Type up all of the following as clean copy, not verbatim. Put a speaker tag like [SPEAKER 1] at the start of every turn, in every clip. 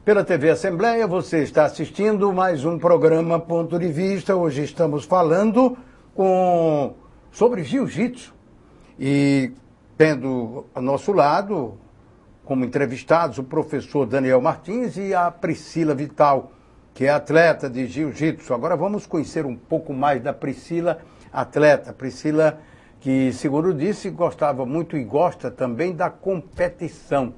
[SPEAKER 1] Pela TV Assembleia, você está assistindo mais um programa Ponto de Vista. Hoje estamos falando sobre jiu-jitsu. E tendo ao nosso lado, como entrevistados, o professor Daniel Martins e a Priscila Vital, que é atleta de jiu-jitsu. Agora vamos conhecer um pouco mais da Priscila, atleta. Priscila, que, segundo disse, gostava muito e gosta também da competição.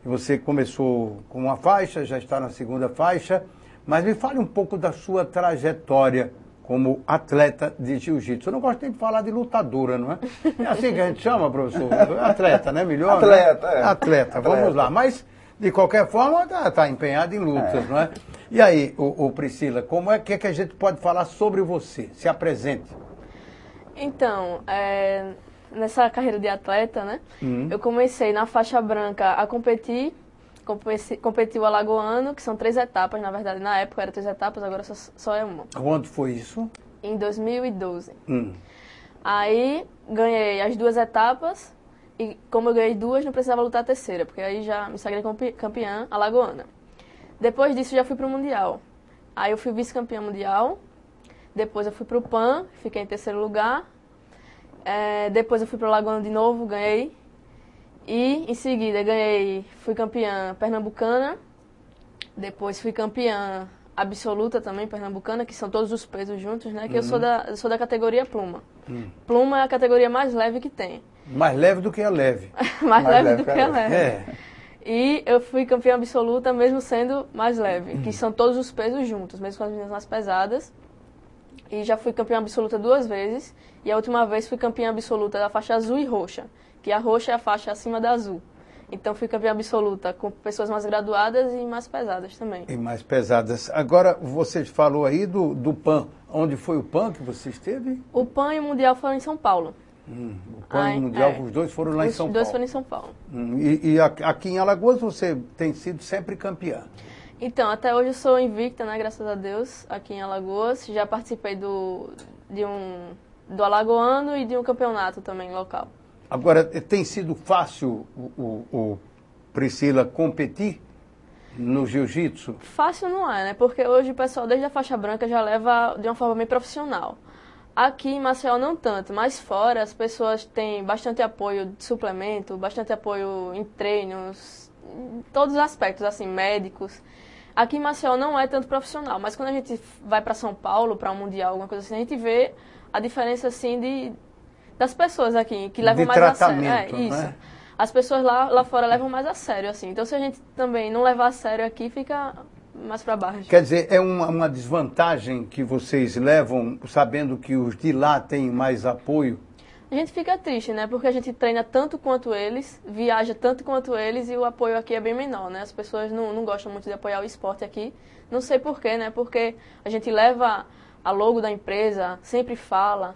[SPEAKER 1] Você começou com uma faixa, já está na segunda faixa, mas me fale um pouco da sua trajetória como atleta de jiu-jitsu. Eu não gosto nem de falar de lutadora, não é? É assim que a gente chama, professor? Atleta, né? Melhor?
[SPEAKER 2] Atleta,
[SPEAKER 1] né?
[SPEAKER 2] é.
[SPEAKER 1] Atleta, vamos lá. Mas, de qualquer forma, está empenhado em lutas, não é? E aí, Priscila, como é que a gente pode falar sobre você? Se apresente.
[SPEAKER 3] Então, nessa carreira de atleta, né? Eu comecei na faixa branca a competir. Competi o alagoano, que são 3 etapas, na verdade, na época era 3 etapas, agora só é uma.
[SPEAKER 1] Quando foi isso?
[SPEAKER 3] Em 2012. Aí ganhei as 2 etapas e como eu ganhei 2, não precisava lutar a terceira, porque aí já me sagrei campeã alagoana. Depois disso já fui pro Mundial. Aí eu fui vice-campeã mundial, depois eu fui pro PAN, fiquei em terceiro lugar, depois eu fui pro alagoano de novo, ganhei. E, em seguida, fui campeã pernambucana, depois fui campeã absoluta também pernambucana, que são todos os pesos juntos, né? Que eu sou da categoria pluma. Pluma é a categoria mais leve que tem.
[SPEAKER 1] Mais leve do que a leve.
[SPEAKER 3] mais leve do que a leve.
[SPEAKER 1] É.
[SPEAKER 3] E eu fui campeã absoluta mesmo sendo mais leve, que são todos os pesos juntos, mesmo com as meninas mais pesadas. E já fui campeã absoluta 2 vezes, e a última vez fui campeã absoluta da faixa azul e roxa. Que a roxa é a faixa acima da azul. Então, fui campeã absoluta com pessoas mais graduadas e mais pesadas também.
[SPEAKER 1] E mais pesadas. Agora, você falou aí do PAN. Onde foi o PAN que você esteve?
[SPEAKER 3] O PAN e o Mundial foram em São Paulo.
[SPEAKER 1] O PAN e o Mundial, os dois foram lá em São Paulo.
[SPEAKER 3] Os dois foram em São Paulo.
[SPEAKER 1] E aqui em Alagoas você tem sido sempre campeã?
[SPEAKER 3] Então, até hoje eu sou invicta, né? Graças a Deus, aqui em Alagoas. Já participei do alagoano e de um campeonato também local.
[SPEAKER 1] Agora, tem sido fácil, Priscila, competir no jiu-jitsu?
[SPEAKER 3] Fácil não é, né? Porque hoje o pessoal, desde a faixa branca, já leva de uma forma bem profissional. Aqui em Maceió não tanto, mas fora as pessoas têm bastante apoio de suplemento, bastante apoio em treinos, em todos os aspectos, assim, médicos. Aqui em Maceió não é tanto profissional, mas quando a gente vai para São Paulo, para um mundial, alguma coisa assim, a gente vê a diferença, assim, das pessoas aqui, que levam mais a sério. Isso. Né? As pessoas lá fora levam mais a sério, assim. Então, se a gente também não levar a sério aqui, fica mais para baixo.
[SPEAKER 1] Quer dizer, é uma desvantagem que vocês levam, sabendo que os de lá têm mais apoio?
[SPEAKER 3] A gente fica triste, né? Porque a gente treina tanto quanto eles, viaja tanto quanto eles e o apoio aqui é bem menor, né? As pessoas não gostam muito de apoiar o esporte aqui. Não sei porquê, né? Porque a gente leva a logo da empresa, sempre fala...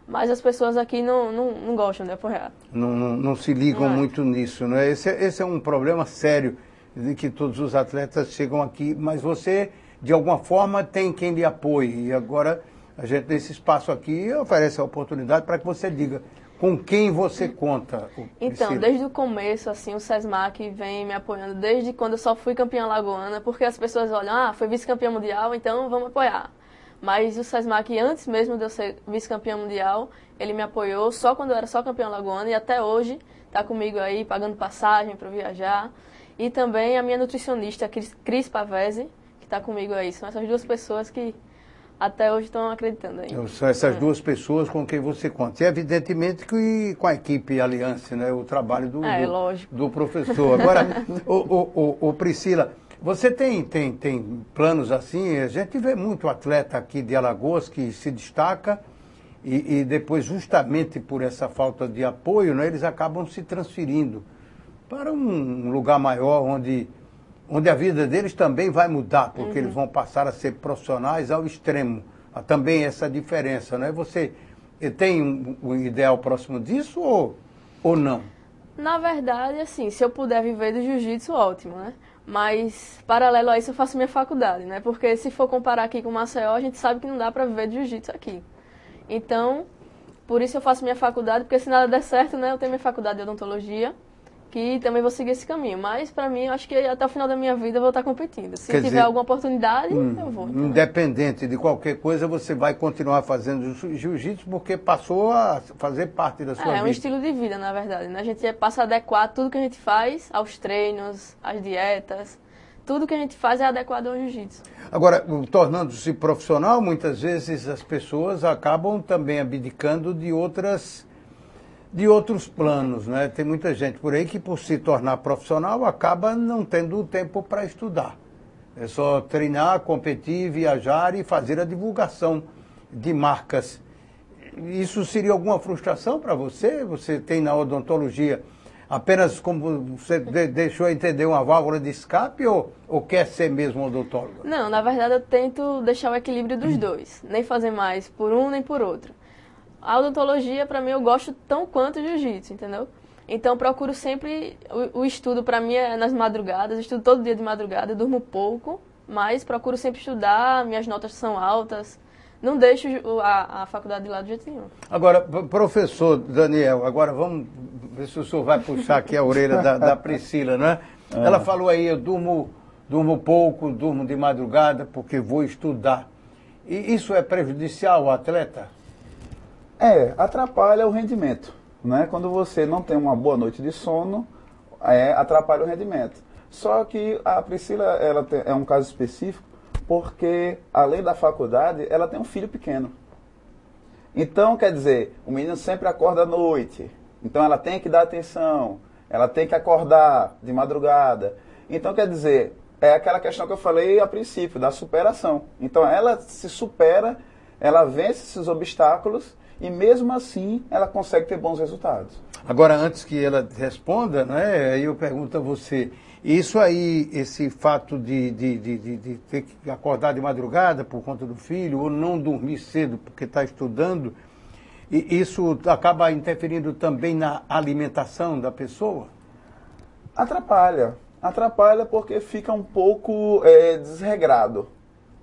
[SPEAKER 3] Mas as pessoas aqui não gostam de apoiar.
[SPEAKER 1] Não se ligam muito nisso, né? Esse é um problema sério de que todos os atletas chegam aqui, mas você, de alguma forma, tem quem lhe apoie. E agora, a gente, nesse espaço aqui, oferece a oportunidade para que você diga com quem você conta.
[SPEAKER 3] Então, desde o começo, assim, o SESMAC vem me apoiando, desde quando eu só fui campeã alagoana, porque as pessoas olham, foi vice-campeã mundial, então vamos apoiar. Mas o SESMAC, antes mesmo de eu ser vice-campeã mundial, ele me apoiou só quando eu era só campeã alagoana e até hoje está comigo aí, pagando passagem para viajar. E também a minha nutricionista, Cris Pavese, que está comigo aí. São essas 2 pessoas que até hoje estão acreditando aí.
[SPEAKER 1] São essas 2 pessoas com quem você conta. E evidentemente que com a equipe Aliança, né? O trabalho do professor. Agora, Priscila... Você tem planos assim? A gente vê muito atleta aqui de Alagoas que se destaca e depois, justamente por essa falta de apoio, né, eles acabam se transferindo para um lugar maior onde a vida deles também vai mudar, porque eles vão passar a ser profissionais ao extremo. Há também essa diferença, né? Você tem um ideal próximo disso ou não?
[SPEAKER 3] Na verdade, assim, se eu puder viver do jiu-jitsu, ótimo, né? Mas, paralelo a isso, eu faço minha faculdade, né? Porque se for comparar aqui com Maceió, a gente sabe que não dá para viver de jiu-jitsu aqui. Então, por isso eu faço minha faculdade, porque se nada der certo, né? Eu tenho minha faculdade de odontologia, que também vou seguir esse caminho. Mas, para mim, eu acho que até o final da minha vida eu vou estar competindo. Se
[SPEAKER 1] Quer
[SPEAKER 3] tiver
[SPEAKER 1] dizer,
[SPEAKER 3] alguma oportunidade, eu vou. Então.
[SPEAKER 1] Independente de qualquer coisa, você vai continuar fazendo jiu-jitsu porque passou a fazer parte da sua vida.
[SPEAKER 3] É um estilo de vida, na verdade, né? A gente passa a adequar tudo que a gente faz aos treinos, às dietas. Tudo que a gente faz é adequado ao jiu-jitsu.
[SPEAKER 1] Agora, tornando-se profissional, muitas vezes as pessoas acabam também abdicando de outros planos, né? Tem muita gente por aí que, por se tornar profissional, acaba não tendo tempo para estudar. É só treinar, competir, viajar e fazer a divulgação de marcas. Isso seria alguma frustração para você? Você tem na odontologia apenas, como você deixou entender, uma válvula de escape ou quer ser mesmo odontóloga?
[SPEAKER 3] Não, na verdade eu tento deixar o equilíbrio dos dois. Nem fazer mais por um nem por outro. A odontologia, para mim, eu gosto tão quanto o jiu-jitsu, entendeu? Então, procuro sempre... O estudo, para mim, é nas madrugadas. Eu estudo todo dia de madrugada, eu durmo pouco, mas procuro sempre estudar, minhas notas são altas. Não deixo a faculdade de lado de jeito nenhum.
[SPEAKER 1] Agora, professor Daniel, agora vamos ver se o senhor vai puxar aqui a orelha da Priscila, não é? Ela falou aí, eu durmo pouco, durmo de madrugada porque vou estudar. E isso é prejudicial ao atleta?
[SPEAKER 2] Atrapalha o rendimento, né? Quando você não tem uma boa noite de sono, atrapalha o rendimento. Só que a Priscila, ela é um caso específico, porque além da faculdade, ela tem um filho pequeno. Então, quer dizer, o menino sempre acorda à noite, então ela tem que dar atenção, ela tem que acordar de madrugada. Então, quer dizer, é aquela questão que eu falei a princípio, da superação. Então, ela se supera, ela vence esses obstáculos, e mesmo assim, ela consegue ter bons resultados.
[SPEAKER 1] Agora, antes que ela responda, né, eu pergunto a você, isso aí, esse fato de ter que acordar de madrugada por conta do filho, ou não dormir cedo porque está estudando, isso acaba interferindo também na alimentação da pessoa?
[SPEAKER 2] Atrapalha. Atrapalha porque fica um pouco desregrado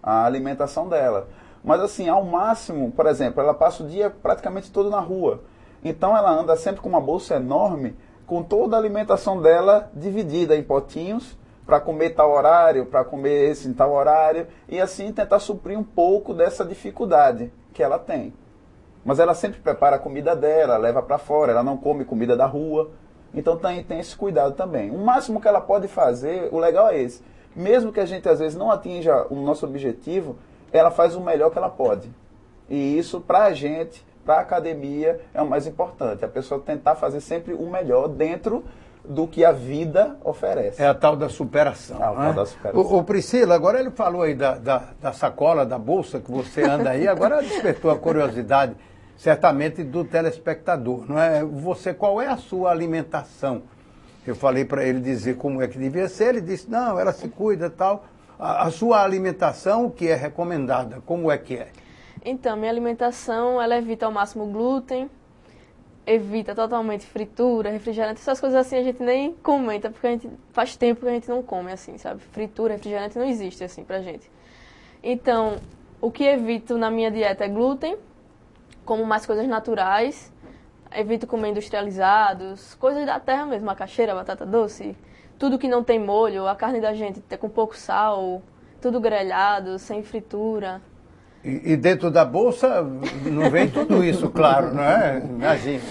[SPEAKER 2] a alimentação dela. Mas assim, ao máximo, por exemplo, ela passa o dia praticamente todo na rua. Então ela anda sempre com uma bolsa enorme, com toda a alimentação dela dividida em potinhos, para comer tal horário, para comer esse em tal horário, e assim tentar suprir um pouco dessa dificuldade que ela tem. Mas ela sempre prepara a comida dela, leva para fora, ela não come comida da rua. Então tem esse cuidado também. O máximo que ela pode fazer, o legal é esse. Mesmo que a gente às vezes não atinja o nosso objetivo, ela faz o melhor que ela pode. E isso, para a gente, para a academia, é o mais importante. A pessoa tentar fazer sempre o melhor dentro do que a vida oferece.
[SPEAKER 1] É a tal da superação.
[SPEAKER 2] A tal da superação.
[SPEAKER 1] Ô Priscila, agora ele falou aí da sacola, da bolsa que você anda aí, agora despertou a curiosidade, certamente, do telespectador, não é? Você, qual é a sua alimentação? Eu falei para ele dizer como é que devia ser, ele disse, não, ela se cuida e tal. A sua alimentação, que é recomendada, como é que é?
[SPEAKER 3] Então, minha alimentação, ela evita ao máximo glúten, evita totalmente fritura, refrigerante, essas coisas assim a gente nem comenta, porque a gente faz tempo que a gente não come assim, sabe? Fritura, refrigerante não existe assim pra gente. Então, o que evito na minha dieta é glúten, como mais coisas naturais, evito comer industrializados, coisas da terra mesmo, macaxeira, batata doce, tudo que não tem molho, a carne da gente com pouco sal, tudo grelhado, sem fritura.
[SPEAKER 1] E dentro da bolsa não vem tudo isso, claro, não é? Imagina.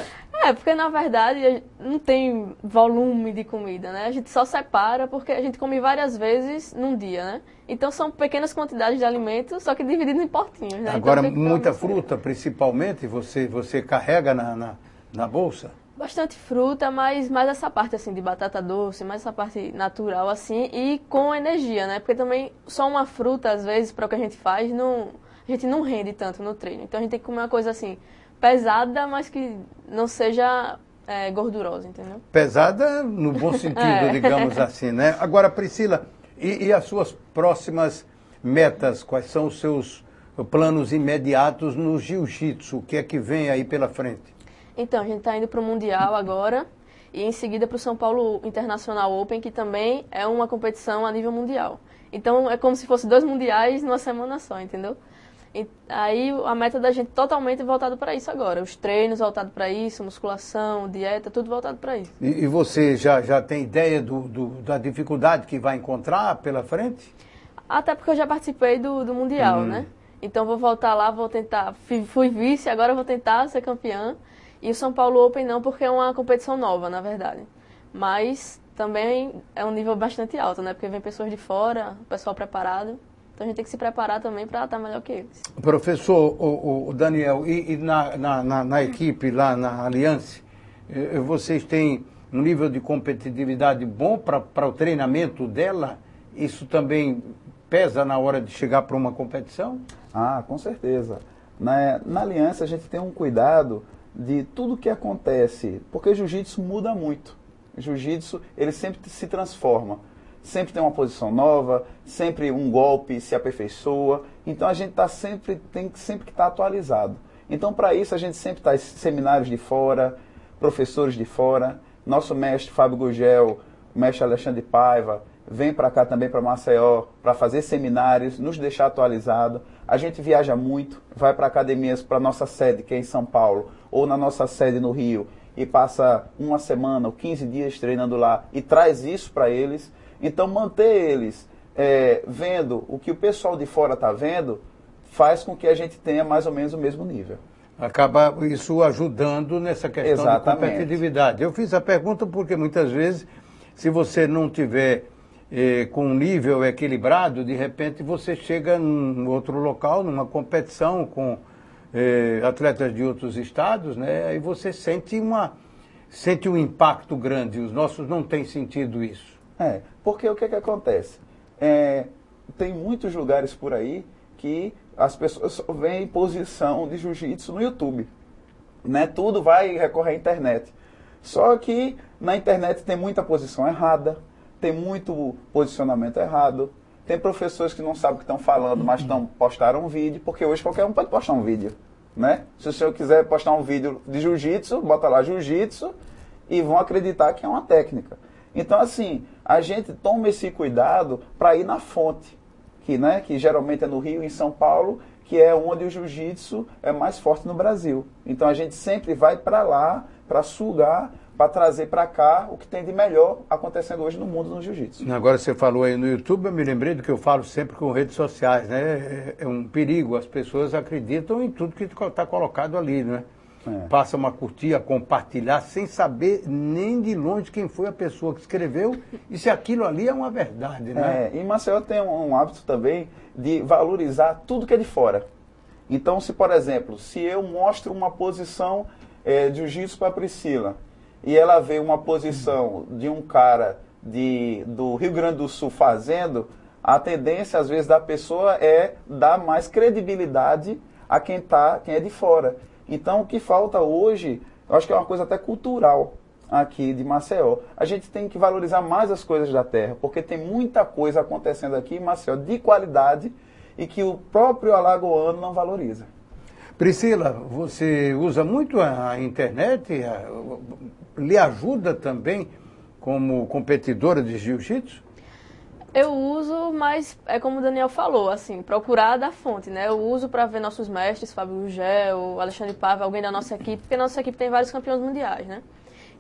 [SPEAKER 3] Porque na verdade não tem volume de comida, né? A gente só separa porque a gente come várias vezes num dia, né? Então são pequenas quantidades de alimentos, só que divididas em potinhos, né?
[SPEAKER 1] Agora,
[SPEAKER 3] então,
[SPEAKER 1] muita fruta, principalmente, você carrega na bolsa?
[SPEAKER 3] Bastante fruta, mas mais essa parte assim de batata doce, mais essa parte natural assim e com energia, né? Porque também só uma fruta, às vezes, para o que a gente faz, a gente não rende tanto no treino. Então a gente tem que comer uma coisa assim, pesada, mas que não seja gordurosa, entendeu?
[SPEAKER 1] Pesada no bom sentido, digamos assim, né? Agora, Priscila, e as suas próximas metas? Quais são os seus planos imediatos no jiu-jitsu? O que é que vem aí pela frente?
[SPEAKER 3] Então, a gente está indo para o Mundial agora e em seguida para o São Paulo International Open, que também é uma competição a nível mundial. Então, é como se fosse 2 mundiais numa semana só, entendeu? E aí a meta da gente totalmente voltada para isso agora. Os treinos voltados para isso, musculação, dieta, tudo voltado para isso.
[SPEAKER 1] E você já tem ideia da dificuldade que vai encontrar pela frente?
[SPEAKER 3] Até porque eu já participei do Mundial, né? Então vou voltar lá, vou tentar. Fui vice, agora vou tentar ser campeã. E o São Paulo Open não, porque é uma competição nova, na verdade. Mas também é um nível bastante alto, né? Porque vem pessoas de fora, pessoal preparado. Então a gente tem que se preparar também para estar melhor que eles.
[SPEAKER 1] Professor, o Daniel, e na equipe lá na Aliança, vocês têm um nível de competitividade bom para o treinamento dela? Isso também pesa na hora de chegar para uma competição?
[SPEAKER 2] Ah, com certeza. Na Aliança a gente tem um cuidado de tudo que acontece, porque jiu-jitsu muda muito. Jiu-jitsu, ele sempre se transforma. Sempre tem uma posição nova, sempre um golpe se aperfeiçoa. Então a gente tem sempre que estar atualizado. Então para isso a gente sempre está em seminários de fora, professores de fora. Nosso mestre Fábio Gugel, o mestre Alexandre Paiva, vem para cá também para Maceió para fazer seminários, nos deixar atualizado. A gente viaja muito, vai para academias, para nossa sede, que é em São Paulo, ou na nossa sede no Rio, e passa uma semana ou 15 dias treinando lá e traz isso para eles. Então, manter eles vendo o que o pessoal de fora está vendo faz com que a gente tenha mais ou menos o mesmo nível.
[SPEAKER 1] Acaba isso ajudando nessa questão de competitividade. Eu fiz a pergunta porque muitas vezes, se você não tiver com um nível equilibrado, de repente você chega em outro local, numa competição com atletas de outros estados, né? Aí você sente um impacto grande. Os nossos não têm sentido isso.
[SPEAKER 2] Porque o que acontece? Tem muitos lugares por aí que as pessoas só veem posição de jiu-jitsu no YouTube. Né? Tudo vai recorrer à internet. Só que na internet tem muita posição errada, tem muito posicionamento errado, tem professores que não sabem o que estão falando, mas postaram um vídeo, porque hoje qualquer um pode postar um vídeo. Né? Se o senhor quiser postar um vídeo de jiu-jitsu, bota lá jiu-jitsu e vão acreditar que é uma técnica. Então, assim, a gente toma esse cuidado para ir na fonte, que geralmente é no Rio e em São Paulo, que é onde o jiu-jitsu é mais forte no Brasil. Então, a gente sempre vai para lá, para sugar, para trazer para cá o que tem de melhor acontecendo hoje no mundo no jiu-jitsu.
[SPEAKER 1] Agora, você falou aí no YouTube, eu me lembrei do que eu falo sempre com redes sociais, né? É um perigo, as pessoas acreditam em tudo que está colocado ali, né? Passa uma curtir, a compartilhar, sem saber nem de longe quem foi a pessoa que escreveu e se aquilo ali é uma verdade, né?
[SPEAKER 2] E Maceió tem um hábito também de valorizar tudo que é de fora. Então, se por exemplo, se eu mostro uma posição de jiu-jitsu para a Priscila e ela vê uma posição de um cara do Rio Grande do Sul fazendo, a tendência às vezes da pessoa é dar mais credibilidade a quem é de fora. Então, o que falta hoje, eu acho que é uma coisa até cultural aqui de Maceió. A gente tem que valorizar mais as coisas da terra, porque tem muita coisa acontecendo aqui em Maceió de qualidade e que o próprio alagoano não valoriza.
[SPEAKER 1] Priscila, você usa muito a internet? Lhe ajuda também como competidora de jiu-jitsu?
[SPEAKER 3] Eu uso, mas é como o Daniel falou, assim, procurar da fonte, né? Eu uso para ver nossos mestres, Fábio Gugel, Alexandre Paiva, alguém da nossa equipe, porque a nossa equipe tem vários campeões mundiais, né?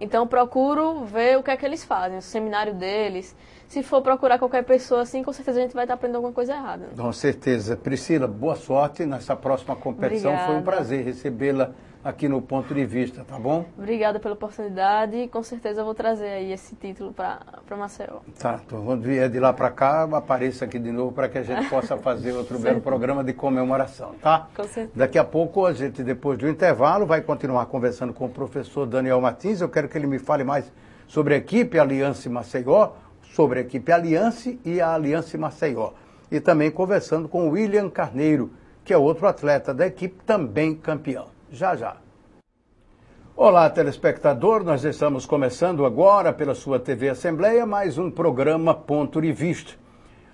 [SPEAKER 3] Então eu procuro ver o que é que eles fazem, o seminário deles. Se for procurar qualquer pessoa assim, com certeza a gente vai estar aprendendo alguma coisa errada.
[SPEAKER 1] Com certeza. Priscila, boa sorte nessa próxima competição.
[SPEAKER 3] Obrigada.
[SPEAKER 1] Foi um prazer recebê-la aqui no Ponto de Vista, tá bom?
[SPEAKER 3] Obrigada pela oportunidade e com certeza eu vou trazer aí esse título para Maceió.
[SPEAKER 1] Tá, então, quando vier de lá para cá, apareça aqui de novo para que a gente possa fazer outro belo programa de comemoração, tá?
[SPEAKER 3] Com certeza.
[SPEAKER 1] Daqui a pouco, a gente, depois do intervalo, vai continuar conversando com o professor Daniel Martins. Eu quero que ele me fale mais sobre a equipe Aliança Maceió, sobre a equipe Aliança e a Aliança Maceió. E também conversando com o William Carneiro, que é outro atleta da equipe, também campeão. Já, já. Olá, telespectador, nós estamos começando agora pela sua TV Assembleia mais um programa Ponto de Vista.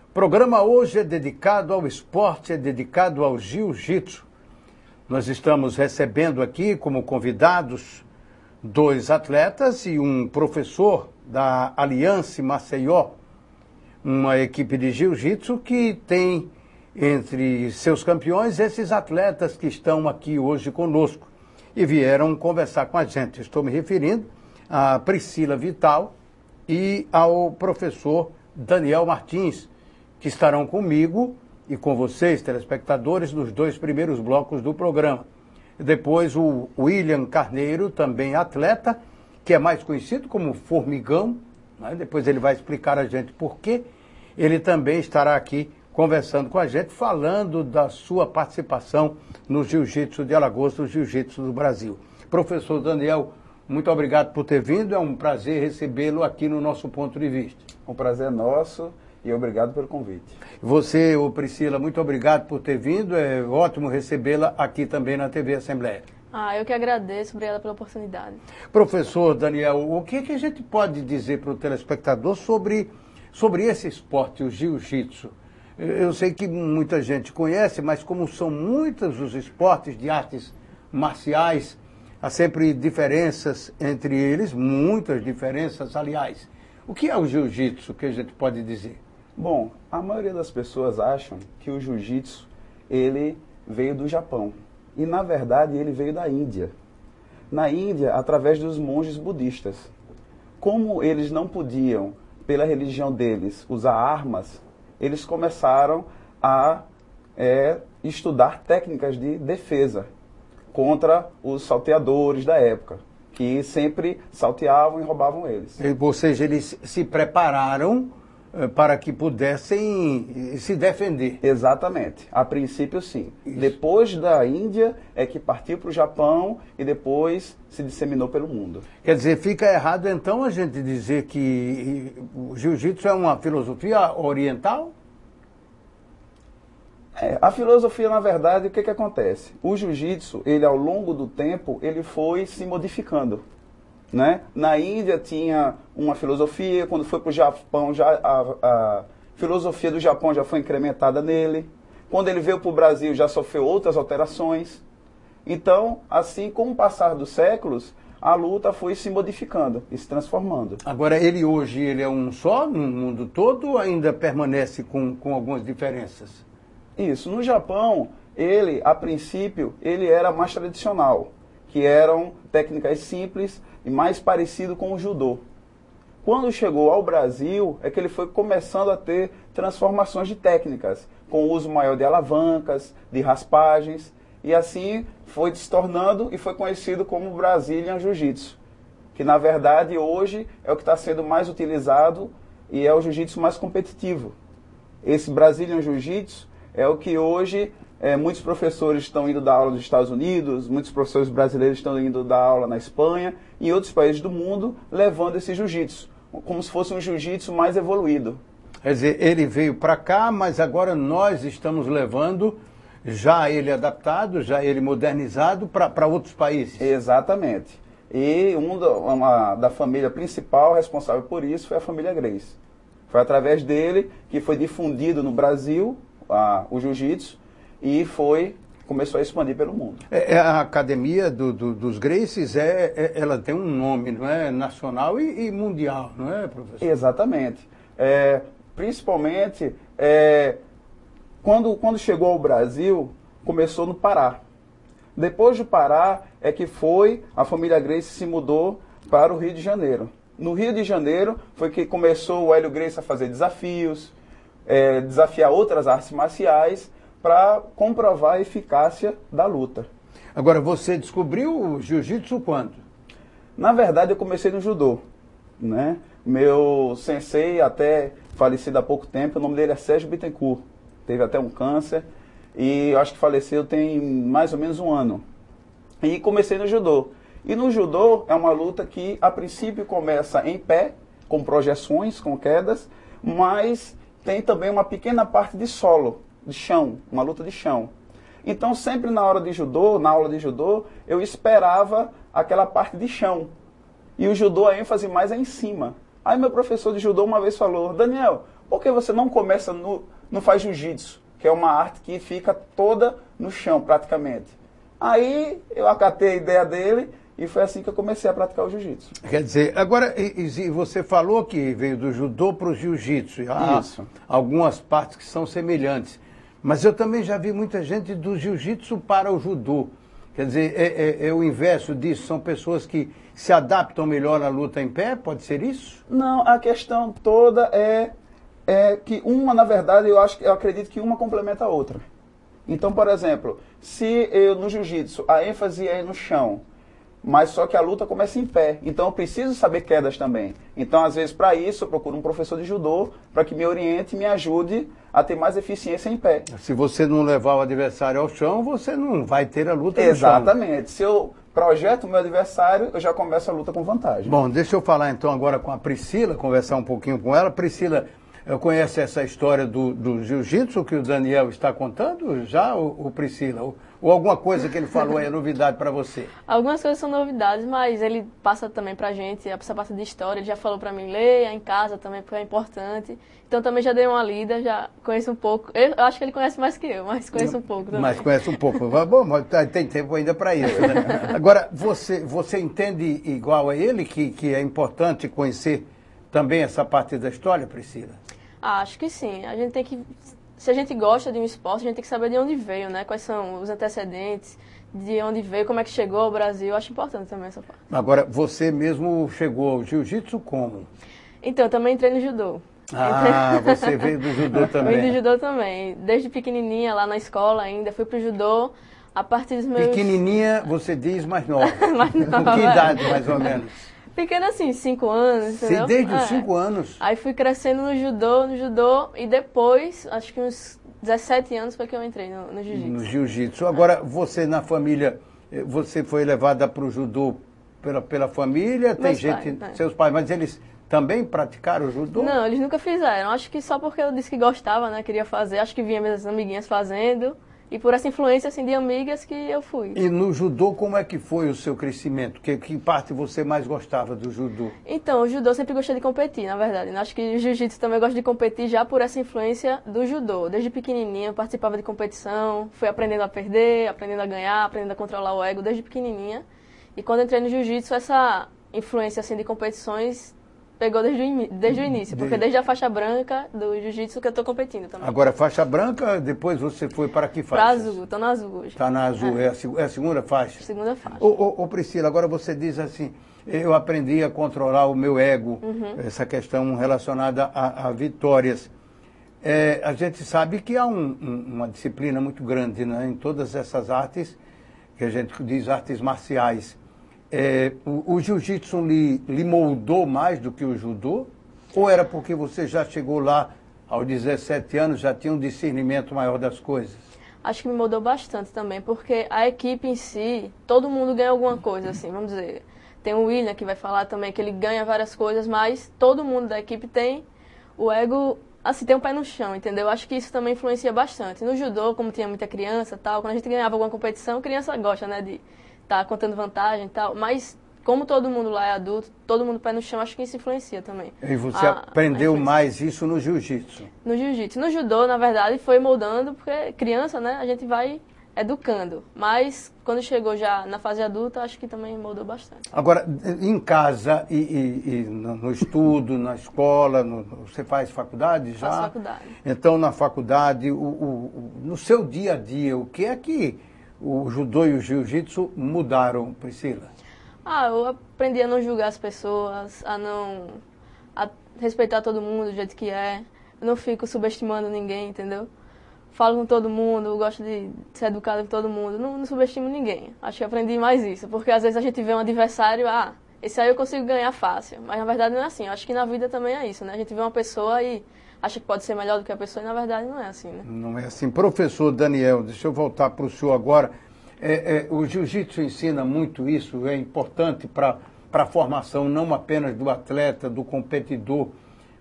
[SPEAKER 1] O programa hoje é dedicado ao esporte, é dedicado ao jiu-jitsu. Nós estamos recebendo aqui como convidados 2 atletas e um professor da Aliança Maceió, uma equipe de jiu-jitsu que tem entre seus campeões esses atletas que estão aqui hoje conosco e vieram conversar com a gente. Estou me referindo a Priscila Vital e ao professor Daniel Martins, que estarão comigo e com vocês, telespectadores, nos 2 primeiros blocos do programa. Depois o William Carneiro, também atleta, que é mais conhecido como Formigão, né? Depois ele vai explicar a gente por quê. Ele também estará aqui conversando com a gente, falando da sua participação no Jiu-Jitsu de Alagoas, no Jiu-Jitsu do Brasil. Professor Daniel, muito obrigado por ter vindo, é um prazer recebê-lo aqui no nosso ponto de vista.
[SPEAKER 2] Um prazer nosso e obrigado pelo convite.
[SPEAKER 1] Você, Priscila, muito obrigado por ter vindo, é ótimo recebê-la aqui também na TV Assembleia.
[SPEAKER 3] Eu que agradeço, obrigada pela oportunidade.
[SPEAKER 1] Professor Daniel, o que a gente pode dizer para o telespectador sobre esse esporte, o jiu-jitsu? Eu sei que muita gente conhece, mas como são muitos os esportes de artes marciais, há sempre diferenças entre eles, muitas diferenças, aliás. O que é o jiu-jitsu, que a gente pode dizer?
[SPEAKER 2] Bom, a maioria das pessoas acham que o jiu-jitsu, ele veio do Japão. E, na verdade, ele veio da Índia. Na Índia, através dos monges budistas. Como eles não podiam, pela religião deles, usar armas, eles começaram a estudar técnicas de defesa contra os salteadores da época, que sempre salteavam e roubavam eles.
[SPEAKER 1] Ou seja, eles se prepararam para que pudessem se defender.
[SPEAKER 2] Exatamente. A princípio, sim.
[SPEAKER 1] Isso.
[SPEAKER 2] Depois da Índia é que partiu para o Japão e depois se disseminou pelo mundo.
[SPEAKER 1] Quer dizer, fica errado então a gente dizer que o jiu-jitsu é uma filosofia oriental?
[SPEAKER 2] A filosofia, na verdade, o que acontece? O jiu-jitsu, ele ao longo do tempo, ele foi se modificando. Né? Na Índia tinha uma filosofia, quando foi para o Japão, a filosofia do Japão já foi incrementada nele. Quando ele veio para o Brasil, já sofreu outras alterações. Então, assim, com o passar dos séculos, a luta foi se modificando e se transformando.
[SPEAKER 1] Agora, hoje ele é um só no mundo todo ou ainda permanece com algumas diferenças?
[SPEAKER 2] Isso. No Japão, a princípio, ele era mais tradicional, que eram técnicas simples e mais parecido com o judô. Quando chegou ao Brasil, é que ele foi começando a ter transformações de técnicas, com o uso maior de alavancas, de raspagens, e assim foi se tornando e foi conhecido como Brazilian Jiu-Jitsu, que na verdade hoje é o que está sendo mais utilizado e é o jiu-jitsu mais competitivo. Esse Brazilian Jiu-Jitsu é o que hoje muitos professores estão indo dar aula nos Estados Unidos, muitos professores brasileiros estão indo dar aula na Espanha e em outros países do mundo, levando esse jiu-jitsu, como se fosse um jiu-jitsu mais evoluído.
[SPEAKER 1] Quer dizer, ele veio para cá, mas agora nós estamos levando já ele adaptado, já ele modernizado para outros países.
[SPEAKER 2] Exatamente. E uma da família principal responsável por isso foi a família Gracie. Foi através dele que foi difundido no Brasil o jiu-jitsu e começou a expandir pelo mundo.
[SPEAKER 1] A academia dos Gracies, ela tem um nome, não é? Nacional e mundial, não é, professor?
[SPEAKER 2] Exatamente. Principalmente, quando chegou ao Brasil, começou no Pará. Depois do Pará é que a família Gracie se mudou para o Rio de Janeiro. No Rio de Janeiro foi que começou o Hélio Gracie a fazer desafios, desafiar outras artes marciais para comprovar a eficácia da luta.
[SPEAKER 1] Agora, você descobriu o jiu-jitsu quando?
[SPEAKER 2] Na verdade, eu comecei no judô, né? Meu sensei, até falecido há pouco tempo, o nome dele é Sérgio Bittencourt. Teve até um câncer e eu acho que faleceu tem mais ou menos um ano. E comecei no judô. E no judô é uma luta que, a princípio, começa em pé, com projeções, com quedas, mas tem também uma pequena parte de solo, de chão, uma luta de chão. Então, sempre na aula de judô, eu esperava aquela parte de chão. E o judô, a ênfase mais é em cima. Aí meu professor de judô uma vez falou: Daniel, por que você não começa não faz jiu-jitsu, que é uma arte que fica toda no chão, praticamente? Aí eu acatei a ideia dele e foi assim que eu comecei a praticar o jiu-jitsu.
[SPEAKER 1] Quer dizer, agora, você falou que veio do judô para o jiu-jitsu. Há algumas partes que são semelhantes. Mas eu também já vi muita gente do jiu-jitsu para o judô. Quer dizer, é o inverso disso, são pessoas que se adaptam melhor à luta em pé, pode ser isso?
[SPEAKER 2] Não, a questão toda é que uma, na verdade, eu acredito que uma complementa a outra. Então, por exemplo, se eu no jiu-jitsu a ênfase é no chão, mas só que a luta começa em pé, então eu preciso saber quedas também. Então, às vezes, para isso, eu procuro um professor de judô para que me oriente e me ajude a ter mais eficiência em pé.
[SPEAKER 1] Se você não levar o adversário ao chão, você não vai ter a luta
[SPEAKER 2] Exatamente.
[SPEAKER 1] no chão.
[SPEAKER 2] Se eu projeto o meu adversário, eu já começo a luta com vantagem.
[SPEAKER 1] Bom, deixa eu falar então agora com a Priscila, conversar um pouquinho com ela. Priscila, conhece essa história do jiu-jitsu que o Daniel está contando já, ou Priscila? Ou alguma coisa que ele falou é novidade para você?
[SPEAKER 3] Algumas coisas são novidades, mas ele passa também pra gente, essa parte de história, ele já falou pra mim, leia em casa também, porque é importante. Então também já dei uma lida, já conheço um pouco. Eu acho que ele conhece mais que eu, mas conheço um pouco também.
[SPEAKER 1] Mas conhece um pouco. Bom, mas tem tempo ainda para isso, né? Agora, você entende igual a ele que é importante conhecer também essa parte da história, Priscila?
[SPEAKER 3] Acho que sim. A gente tem que... Se a gente gosta de um esporte, a gente tem que saber de onde veio, né? Quais são os antecedentes, de onde veio, como é que chegou ao Brasil. Acho importante também essa parte.
[SPEAKER 1] Agora, você mesmo chegou ao jiu-jitsu como?
[SPEAKER 3] Então, eu também entrei no judô.
[SPEAKER 1] Ah, você veio do judô também.
[SPEAKER 3] Veio do judô também. Desde pequenininha, lá na escola ainda, fui pro judô. A partir dos meus...
[SPEAKER 1] Pequenininha, você diz mais nova.
[SPEAKER 3] Mais nova.
[SPEAKER 1] Com que idade, mais ou menos?
[SPEAKER 3] Pequena assim, 5 anos, entendeu?
[SPEAKER 1] Desde os 5 anos?
[SPEAKER 3] Aí fui crescendo no judô, e depois, acho que uns 17 anos foi que eu entrei no jiu-jitsu.
[SPEAKER 1] No jiu-jitsu. Agora, você na família, você foi levada para o judô pela família? Tem gente, seus pais, mas eles também praticaram o judô?
[SPEAKER 3] Não, eles nunca fizeram. Acho que só porque eu disse que gostava, né, queria fazer. Acho que vinha minhas amiguinhas fazendo. E por essa influência assim, de amigas que eu fui.
[SPEAKER 1] E no judô, como é que foi o seu crescimento? Que parte você mais gostava do judô?
[SPEAKER 3] Então, o judô eu sempre gostei de competir, na verdade. Acho que o jiu-jitsu também gosta de competir já por essa influência do judô. Desde pequenininha eu participava de competição, fui aprendendo a perder, aprendendo a ganhar, aprendendo a controlar o ego desde pequenininha. E quando entrei no jiu-jitsu, essa influência assim, de competições pegou desde o início, porque desde a faixa branca do jiu-jitsu que eu estou competindo também.
[SPEAKER 1] Agora, faixa branca, depois você foi para que faixa?
[SPEAKER 3] Para azul, estou na azul hoje.
[SPEAKER 1] Está na azul, é a segunda faixa?
[SPEAKER 3] Segunda faixa.
[SPEAKER 1] Ô Priscila, agora você diz assim, eu aprendi a controlar o meu ego, essa questão relacionada a vitórias. A gente sabe que há uma disciplina muito grande, né, em todas essas artes, que a gente diz artes marciais. O jiu-jitsu lhe moldou mais do que o judô? Ou era porque você já chegou lá aos 17 anos, já tinha um discernimento maior das coisas?
[SPEAKER 3] Acho que me moldou bastante também, porque a equipe em si, todo mundo ganha alguma coisa, assim, vamos dizer. Tem o William que vai falar também que ele ganha várias coisas, mas todo mundo da equipe tem o ego, assim, tem um pé no chão, entendeu? Acho que isso também influencia bastante. No judô, como tinha muita criança e tal, quando a gente ganhava alguma competição, criança gosta, né, de tá contando vantagem e tal, mas como todo mundo lá é adulto, todo mundo pé no chão, acho que isso influencia também.
[SPEAKER 1] E você aprendeu mais isso no jiu-jitsu?
[SPEAKER 3] No jiu-jitsu. No judô, na verdade, foi moldando, porque criança, né, a gente vai educando, mas quando chegou já na fase adulta, acho que também moldou bastante.
[SPEAKER 1] Agora, em casa e no estudo, na escola, você faz faculdade já?
[SPEAKER 3] Faço faculdade.
[SPEAKER 1] Então, na faculdade, no seu dia a dia, o que é que o judô e o jiu-jitsu mudaram, Priscila?
[SPEAKER 3] Eu aprendi a não julgar as pessoas, a respeitar todo mundo do jeito que é. Eu não fico subestimando ninguém, entendeu? Falo com todo mundo, gosto de ser educado com todo mundo, não subestimo ninguém. Acho que aprendi mais isso, porque às vezes a gente vê um adversário, esse aí eu consigo ganhar fácil. Mas na verdade não é assim. Eu acho que na vida também é isso, né? A gente vê uma pessoa e acha que pode ser melhor do que a pessoa e na verdade não é assim, né?
[SPEAKER 1] Não é assim. Professor Daniel, deixa eu voltar para o senhor agora. O jiu-jitsu ensina muito isso, é importante para a formação não apenas do atleta, do competidor,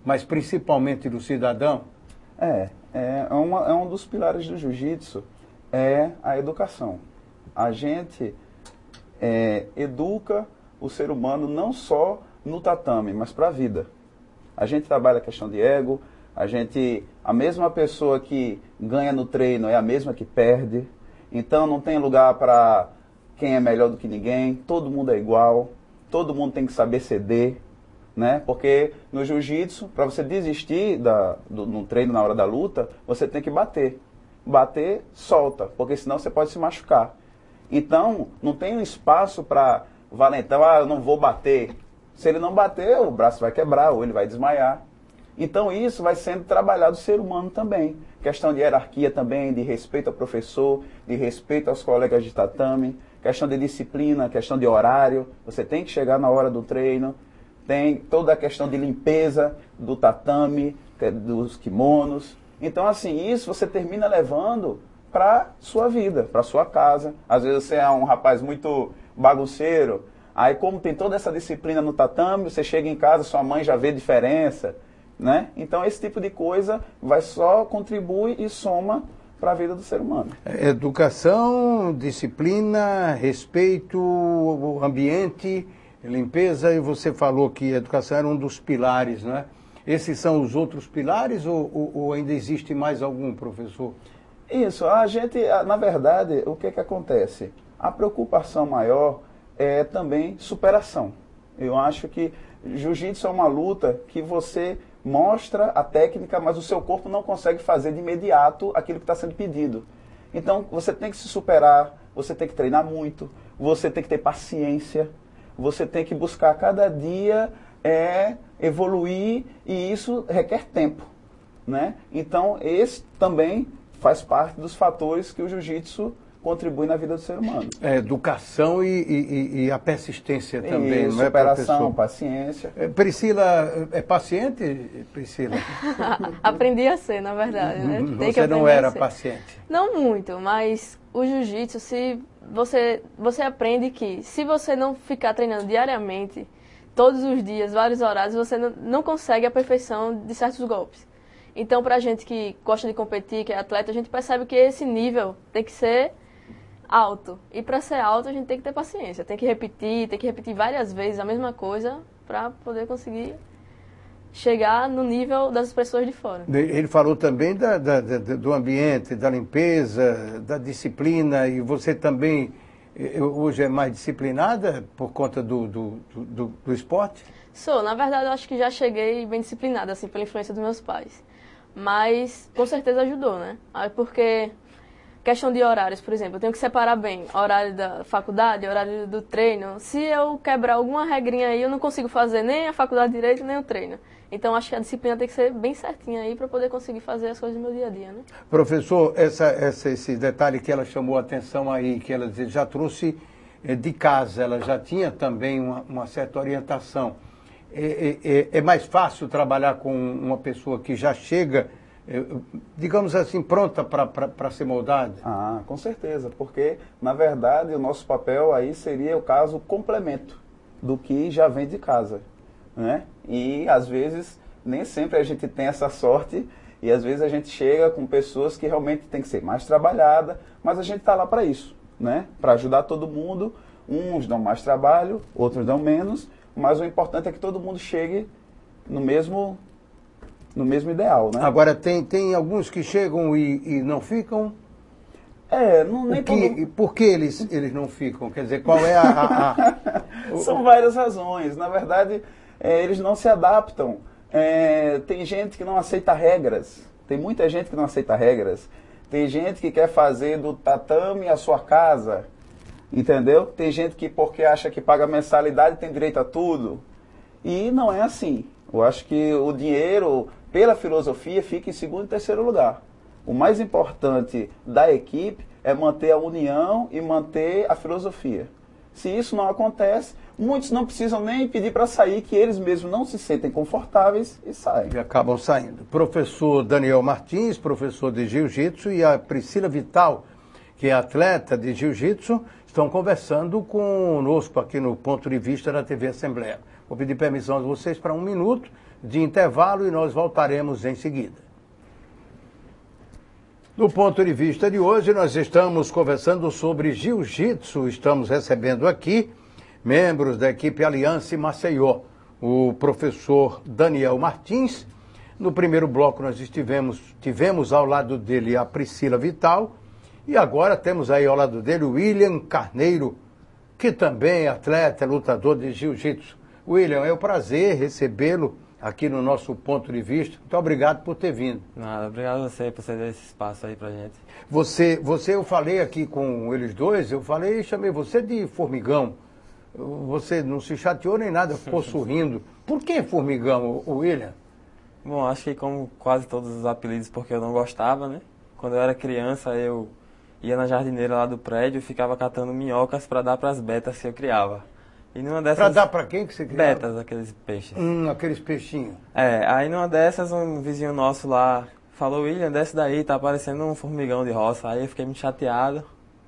[SPEAKER 1] mas principalmente do cidadão?
[SPEAKER 2] É um dos pilares do jiu-jitsu, é a educação. A gente educa o ser humano não só no tatame, mas para a vida. A gente trabalha a questão de ego, a mesma pessoa que ganha no treino é a mesma que perde. Então não tem lugar para quem é melhor do que ninguém, todo mundo é igual, todo mundo tem que saber ceder, né? Porque no jiu-jitsu, para você desistir no treino na hora da luta, você tem que bater. bater, solta, porque senão você pode se machucar. Então, não tem um espaço para valentão, eu não vou bater. Se ele não bater, o braço vai quebrar ou ele vai desmaiar. Então, isso vai sendo trabalhado o ser humano também. Questão de hierarquia também, de respeito ao professor, de respeito aos colegas de tatame, questão de disciplina, questão de horário. Você tem que chegar na hora do treino. Tem toda a questão de limpeza do tatame, dos kimonos. Então, assim, isso você termina levando para sua vida, para sua casa. Às vezes você é um rapaz muito bagunceiro, aí como tem toda essa disciplina no tatame, você chega em casa, sua mãe já vê diferença, né? Então esse tipo de coisa vai só contribui e soma para a vida do ser humano.
[SPEAKER 1] Educação, disciplina, respeito, ambiente, limpeza, e você falou que a educação era um dos pilares, não é? Esses são os outros pilares ou ainda existe mais algum, professor?
[SPEAKER 2] Isso, a gente, na verdade, o que acontece? A preocupação maior é também superação. Eu acho que jiu-jitsu é uma luta que você mostra a técnica, mas o seu corpo não consegue fazer de imediato aquilo que está sendo pedido. Então, você tem que se superar, você tem que treinar muito, você tem que ter paciência, você tem que buscar cada dia evoluir, e isso requer tempo, né? Então, esse também faz parte dos fatores que o jiu-jitsu contribui na vida do ser humano.
[SPEAKER 1] Educação e a persistência também,
[SPEAKER 2] não
[SPEAKER 1] é,
[SPEAKER 2] superação,
[SPEAKER 1] professor?
[SPEAKER 2] Paciência.
[SPEAKER 1] Priscila, é paciente, Priscila?
[SPEAKER 3] Aprendi a ser, na verdade, né? Tem que
[SPEAKER 1] Você não
[SPEAKER 3] aprender a
[SPEAKER 1] era
[SPEAKER 3] ser.
[SPEAKER 1] paciente?
[SPEAKER 3] Não muito, mas o jiu-jitsu, se você aprende que se você não ficar treinando diariamente, todos os dias, vários horários, você não consegue a perfeição de certos golpes. Então, pra gente que gosta de competir, que é atleta, a gente percebe que esse nível tem que ser alto. E para ser alto, a gente tem que ter paciência, tem que repetir várias vezes a mesma coisa para poder conseguir chegar no nível das pessoas de fora.
[SPEAKER 1] Ele falou também do ambiente, da limpeza, da disciplina, e você também hoje é mais disciplinada por conta do esporte?
[SPEAKER 3] Sou, na verdade, eu acho que já cheguei bem disciplinada, assim, pela influência dos meus pais. Mas com certeza ajudou, né? Porque questão de horários, por exemplo, eu tenho que separar bem horário da faculdade, horário do treino. Se eu quebrar alguma regrinha aí, eu não consigo fazer nem a faculdade direito, nem o treino. Então, acho que a disciplina tem que ser bem certinha aí para poder conseguir fazer as coisas do meu dia a dia, né?
[SPEAKER 1] Professor, esse detalhe que ela chamou a atenção aí, que ela já trouxe de casa, ela já tinha também uma certa orientação. É mais fácil trabalhar com uma pessoa que já chega, digamos assim, pronta para ser moldada?
[SPEAKER 2] Ah, com certeza, porque, na verdade, o nosso papel aí seria o caso complemento do que já vem de casa, né? E, às vezes, nem sempre a gente tem essa sorte, e às vezes a gente chega com pessoas que realmente tem que ser mais trabalhada, mas a gente está lá para isso, né? Para ajudar todo mundo. Uns dão mais trabalho, outros dão menos, mas o importante é que todo mundo chegue no mesmo ideal, né?
[SPEAKER 1] Agora, tem alguns que chegam e não ficam? Por que eles não ficam? Quer dizer, qual é
[SPEAKER 2] São várias razões. Na verdade, eles não se adaptam. Tem gente que não aceita regras. Tem muita gente que não aceita regras. Tem gente que quer fazer do tatame a sua casa. Entendeu? Tem gente que, porque acha que paga mensalidade, tem direito a tudo. E não é assim. Eu acho que o dinheiro, pela filosofia, fica em segundo e terceiro lugar. O mais importante da equipe é manter a união e manter a filosofia. Se isso não acontece, muitos não precisam nem pedir para sair, que eles mesmos não se sentem confortáveis e saem.
[SPEAKER 1] E acabam saindo. Professor Daniel Martins, professor de Jiu-Jitsu, e a Priscila Vital, que é atleta de Jiu-Jitsu, estão conversando conosco aqui no Ponto de Vista da TV Assembleia. Vou pedir permissão a vocês para 1 minuto de intervalo e nós voltaremos em seguida. No Ponto de Vista de hoje, nós estamos conversando sobre Jiu-Jitsu. Estamos recebendo aqui membros da equipe Aliança Maceió, o professor Daniel Martins. No primeiro bloco nós tivemos ao lado dele a Priscila Vital, e agora temos aí ao lado dele o William Carneiro, que também é atleta, lutador de Jiu-Jitsu. William, é um prazer recebê-lo aqui no nosso ponto de vista. Muito obrigado por ter vindo.
[SPEAKER 4] Nada, obrigado a você por ceder esse espaço aí pra gente.
[SPEAKER 1] Eu falei aqui com eles dois, chamei você de Formigão. Você não se chateou nem nada, ficou sorrindo. Por que Formigão, o William?
[SPEAKER 4] Bom, acho que como quase todos os apelidos, porque eu não gostava, né? Quando eu era criança, eu ia na jardineira lá do prédio e ficava catando minhocas para dar para as betas que eu criava. E numa dessas...
[SPEAKER 1] Para dar para quem que você criava?
[SPEAKER 4] Betas, aqueles peixes.
[SPEAKER 1] Aqueles peixinhos.
[SPEAKER 4] Aí numa dessas, um vizinho nosso lá falou: William, desce daí, tá parecendo um formigão de roça. Aí eu fiquei muito chateado.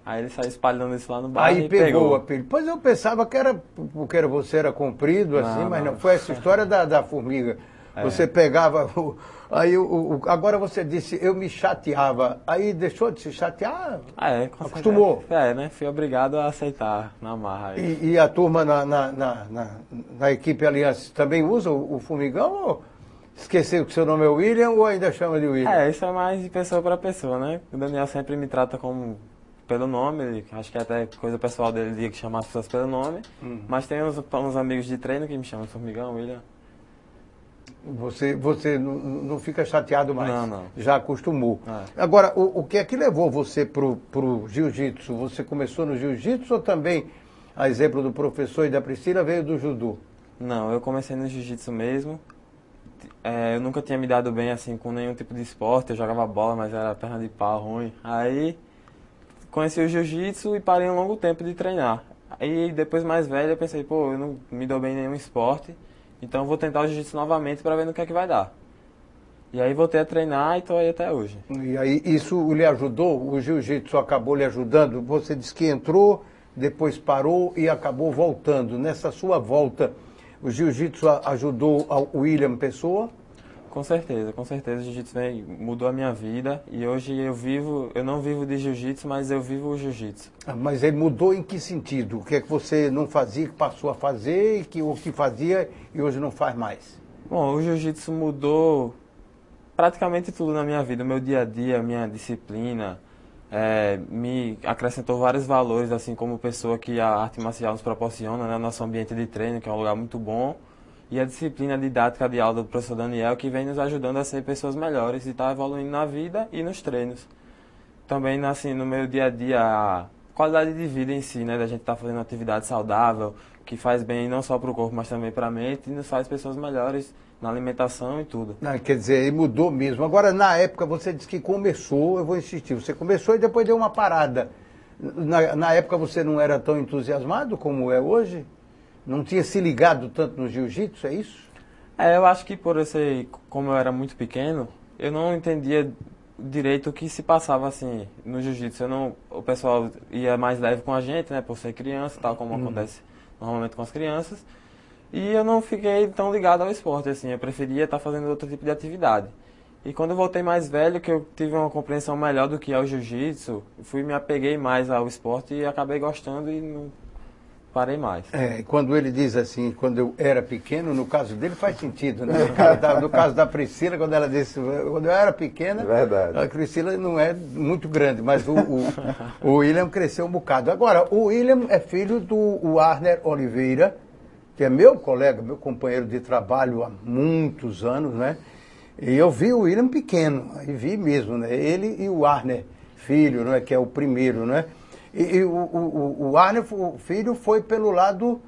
[SPEAKER 4] Aí ele saiu espalhando isso lá no bairro
[SPEAKER 1] Aí
[SPEAKER 4] e
[SPEAKER 1] pegou o apelido. Pois eu pensava que era porque você era comprido, assim, mas não. Foi essa história da formiga. Você pegava... agora você disse, eu me chateava. Aí deixou de se chatear? Acostumou?
[SPEAKER 4] Né? Fui obrigado a aceitar na marra.
[SPEAKER 1] E a turma na equipe Aliança também usa o formigão? Ou esqueceu que seu nome é William ou ainda chama de William?
[SPEAKER 4] Isso é mais de pessoa para pessoa, né? O Daniel sempre me trata pelo nome, acho que é até coisa pessoal dele de chamar as pessoas pelo nome. Mas tem uns amigos de treino que me chamam de Formigão, William.
[SPEAKER 1] Você não fica chateado mais?
[SPEAKER 4] Não.
[SPEAKER 1] Já acostumou. Agora, o que é que levou você pro jiu-jitsu? Você começou no jiu-jitsu ou também, a exemplo do professor e da Priscila, veio do judô?
[SPEAKER 4] Não, eu comecei no jiu-jitsu mesmo. Eu nunca tinha me dado bem assim com nenhum tipo de esporte. Eu jogava bola, mas era perna de pau ruim. Aí conheci o jiu-jitsu e parei um longo tempo de treinar. Aí depois, mais velho, eu pensei, eu não me dou bem em nenhum esporte. Então eu vou tentar o jiu-jitsu novamente para ver no que é que vai dar. E aí voltei a treinar e estou aí até hoje.
[SPEAKER 1] E aí isso lhe ajudou? O jiu-jitsu acabou lhe ajudando? Você disse que entrou, depois parou e acabou voltando. Nessa sua volta, o jiu-jitsu ajudou o William Pessoa?
[SPEAKER 4] Com certeza. O jiu-jitsu mudou a minha vida e hoje eu não vivo de jiu-jitsu, mas eu vivo o jiu-jitsu.
[SPEAKER 1] Mas ele mudou em que sentido? O que é que você não fazia, que passou a fazer, o que fazia e hoje não faz mais?
[SPEAKER 4] Bom, o jiu-jitsu mudou praticamente tudo na minha vida, o meu dia a dia, a minha disciplina, me acrescentou vários valores, assim como pessoa que a arte marcial nos proporciona, né? Nosso ambiente de treino, que é um lugar muito bom. E a disciplina didática de aula do professor Daniel, que vem nos ajudando a ser pessoas melhores e estar evoluindo na vida e nos treinos. Também, assim, no meu dia a dia, a qualidade de vida em si, né? Da gente estar fazendo atividade saudável, que faz bem não só para o corpo, mas também para a mente, e nos faz pessoas melhores na alimentação e tudo.
[SPEAKER 1] Quer dizer, ele mudou mesmo. Agora, na época, você disse que começou, eu vou insistir, você começou e depois deu uma parada. Na época, você não era tão entusiasmado como é hoje? Não tinha se ligado tanto no jiu-jitsu, é isso?
[SPEAKER 4] Eu acho que como eu era muito pequeno, eu não entendia direito o que se passava assim no jiu-jitsu. O pessoal ia mais leve com a gente, né, por ser criança, tal como acontece normalmente com as crianças. E eu não fiquei tão ligado ao esporte, assim, eu preferia estar fazendo outro tipo de atividade. E quando eu voltei mais velho, que eu tive uma compreensão melhor do que é o jiu-jitsu, me apeguei mais ao esporte e acabei gostando e não parei mais.
[SPEAKER 1] Quando ele diz assim, quando eu era pequeno, no caso dele faz sentido, né? No caso da Priscila, quando ela disse, quando eu era pequena,
[SPEAKER 2] verdade.
[SPEAKER 1] A Priscila não é muito grande, mas o William cresceu um bocado. Agora, o William é filho do Arner Oliveira, que é meu colega, meu companheiro de trabalho há muitos anos, né? E eu vi o William pequeno, aí vi mesmo, né? Ele e o Arner, filho, né? Que é o primeiro, né? E o Arner, o filho, foi pelo lado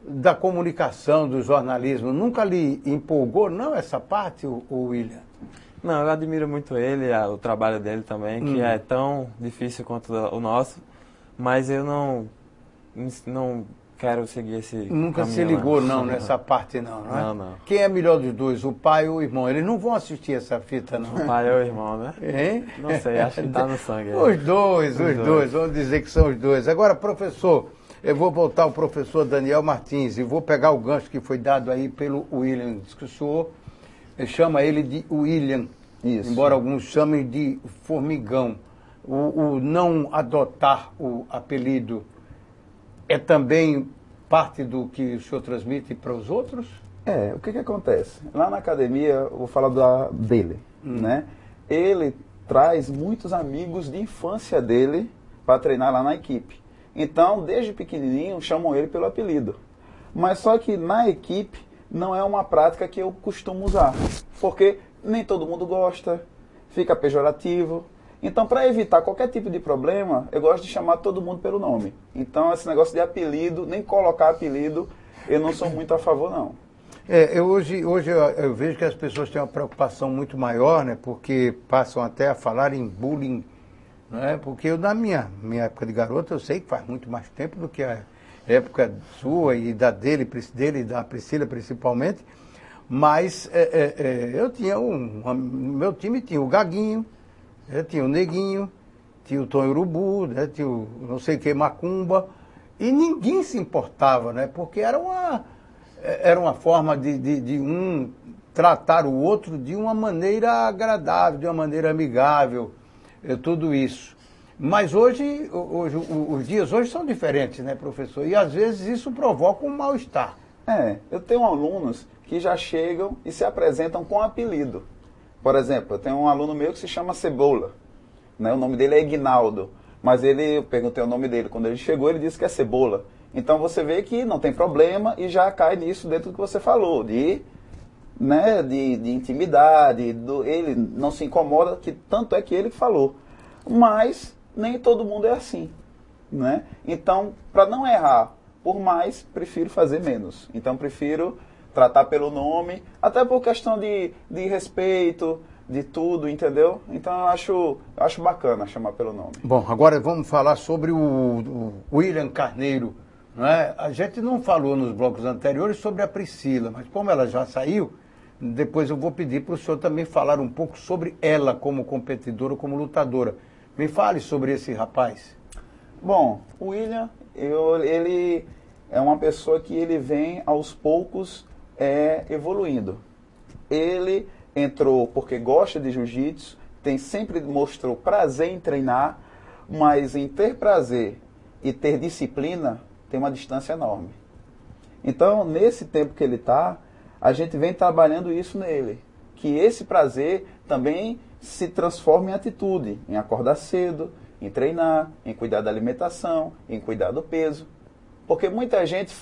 [SPEAKER 1] da comunicação, do jornalismo. Nunca lhe empolgou, não, essa parte, o William?
[SPEAKER 4] Não, eu admiro muito ele, o trabalho dele também, que é tão difícil quanto o nosso, mas eu não quero seguir esse
[SPEAKER 1] Nunca
[SPEAKER 4] caminho,
[SPEAKER 1] se ligou, não, nessa parte, não, não é?
[SPEAKER 4] Não.
[SPEAKER 1] Quem é melhor dos dois, o pai ou o irmão? Eles não vão assistir essa fita, não.
[SPEAKER 4] O pai ou o irmão, né?
[SPEAKER 1] Hein?
[SPEAKER 4] Não sei, acho que tá no sangue.
[SPEAKER 1] Os dois, vamos dizer que são os dois. Agora, professor, eu vou voltar ao professor Daniel Martins e vou pegar o gancho que foi dado aí pelo William, que o senhor chama ele de William,
[SPEAKER 2] Isso.
[SPEAKER 1] Embora alguns chamem de Formigão. O não adotar o apelido é também parte do que o senhor transmite para os outros?
[SPEAKER 2] O que acontece? Lá na academia, eu vou falar dele, né? Ele traz muitos amigos de infância dele para treinar lá na equipe. Então, desde pequenininho, chamam ele pelo apelido. Mas só que na equipe não é uma prática que eu costumo usar, porque nem todo mundo gosta, fica pejorativo. Então, para evitar qualquer tipo de problema, eu gosto de chamar todo mundo pelo nome. Então, esse negócio de apelido, nem colocar apelido, eu não sou muito a favor, não.
[SPEAKER 1] Hoje eu vejo que as pessoas têm uma preocupação muito maior, né? Porque passam até a falar em bullying, né? Porque na minha época de garoto, eu sei que faz muito mais tempo do que a época sua e da dele e da Priscila principalmente, mas eu tinha meu time tinha o Gaguinho, tinha o Neguinho, tinha o Tonho Urubu, né? Tinha o não sei o que, Macumba, e ninguém se importava, né? Porque era uma forma de um tratar o outro de uma maneira agradável, de uma maneira amigável, tudo isso. Mas hoje, os dias hoje são diferentes, né, professor? E às vezes isso provoca um mal-estar.
[SPEAKER 2] Eu tenho alunos que já chegam e se apresentam com apelido. Por exemplo, eu tenho um aluno meu que se chama Cebola, né? O nome dele é Ignaldo, mas eu perguntei o nome dele. Quando ele chegou, ele disse que é Cebola. Então você vê que não tem problema e já cai nisso dentro do que você falou, de intimidade, ele não se incomoda, que tanto é que ele falou. Mas nem todo mundo é assim, né? Então, para não errar por mais, prefiro fazer menos. Então, prefiro tratar pelo nome, até por questão de respeito, de tudo, entendeu? Então, eu acho bacana chamar pelo nome.
[SPEAKER 1] Bom, agora vamos falar sobre o William Carneiro, não é? A gente não falou nos blocos anteriores sobre a Priscila, mas como ela já saiu, depois eu vou pedir para o senhor também falar um pouco sobre ela como competidora, como lutadora. Me fale sobre esse rapaz.
[SPEAKER 2] Bom, o William, ele é uma pessoa que ele vem aos poucos evoluindo. Ele entrou porque gosta de jiu-jitsu, sempre mostrou prazer em treinar, mas em ter prazer e ter disciplina tem uma distância enorme. Então, nesse tempo que ele está, a gente vem trabalhando isso nele, que esse prazer também se transforma em atitude, em acordar cedo, em treinar, em cuidar da alimentação, em cuidar do peso. Porque muita gente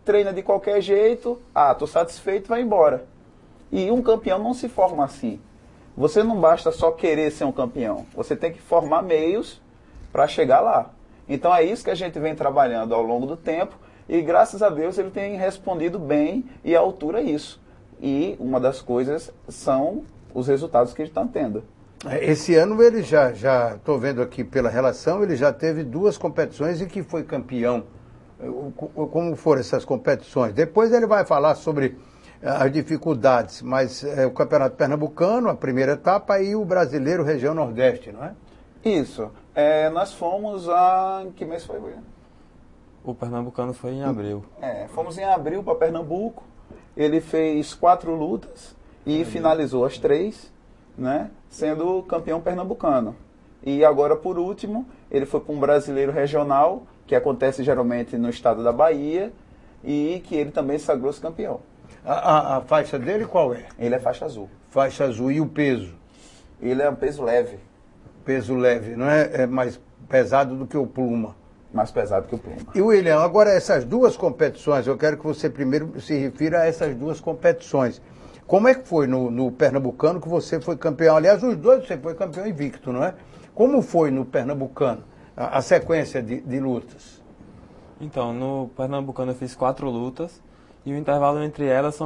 [SPEAKER 2] treina de qualquer jeito, estou satisfeito, vai embora. E um campeão não se forma assim. Você não basta só querer ser um campeão, você tem que formar meios para chegar lá. Então é isso que a gente vem trabalhando ao longo do tempo e graças a Deus ele tem respondido bem e à altura a isso. E uma das coisas são os resultados que ele está tendo.
[SPEAKER 1] Esse ano ele já estou vendo aqui pela relação, ele já teve 2 competições em que foi campeão. Como foram essas competições? Depois ele vai falar sobre as dificuldades, mas o Campeonato Pernambucano, a primeira etapa, e o Brasileiro Região Nordeste, não é?
[SPEAKER 2] Isso. Nós fomos em que mês foi, William?
[SPEAKER 4] O Pernambucano foi em abril.
[SPEAKER 2] Fomos em abril para Pernambuco. Ele fez 4 lutas e finalizou as 3, né, sendo campeão pernambucano. E agora, por último, ele foi para um Brasileiro Regional, que acontece geralmente no estado da Bahia, e que ele também sagrou-se campeão.
[SPEAKER 1] A faixa dele qual é?
[SPEAKER 2] Ele é faixa azul.
[SPEAKER 1] Faixa azul. E o peso?
[SPEAKER 2] Ele é um peso leve.
[SPEAKER 1] Peso leve, não é? É mais pesado do que o pluma.
[SPEAKER 2] Mais pesado que o pluma.
[SPEAKER 1] E William, agora essas 2 competições, eu quero que você primeiro se refira a essas 2 competições. Como é que foi no Pernambucano que você foi campeão? Aliás, os 2 você foi campeão invicto, não é? Como foi no Pernambucano a sequência de lutas?
[SPEAKER 4] Então, no Pernambucano eu fiz 4 lutas e o intervalo entre elas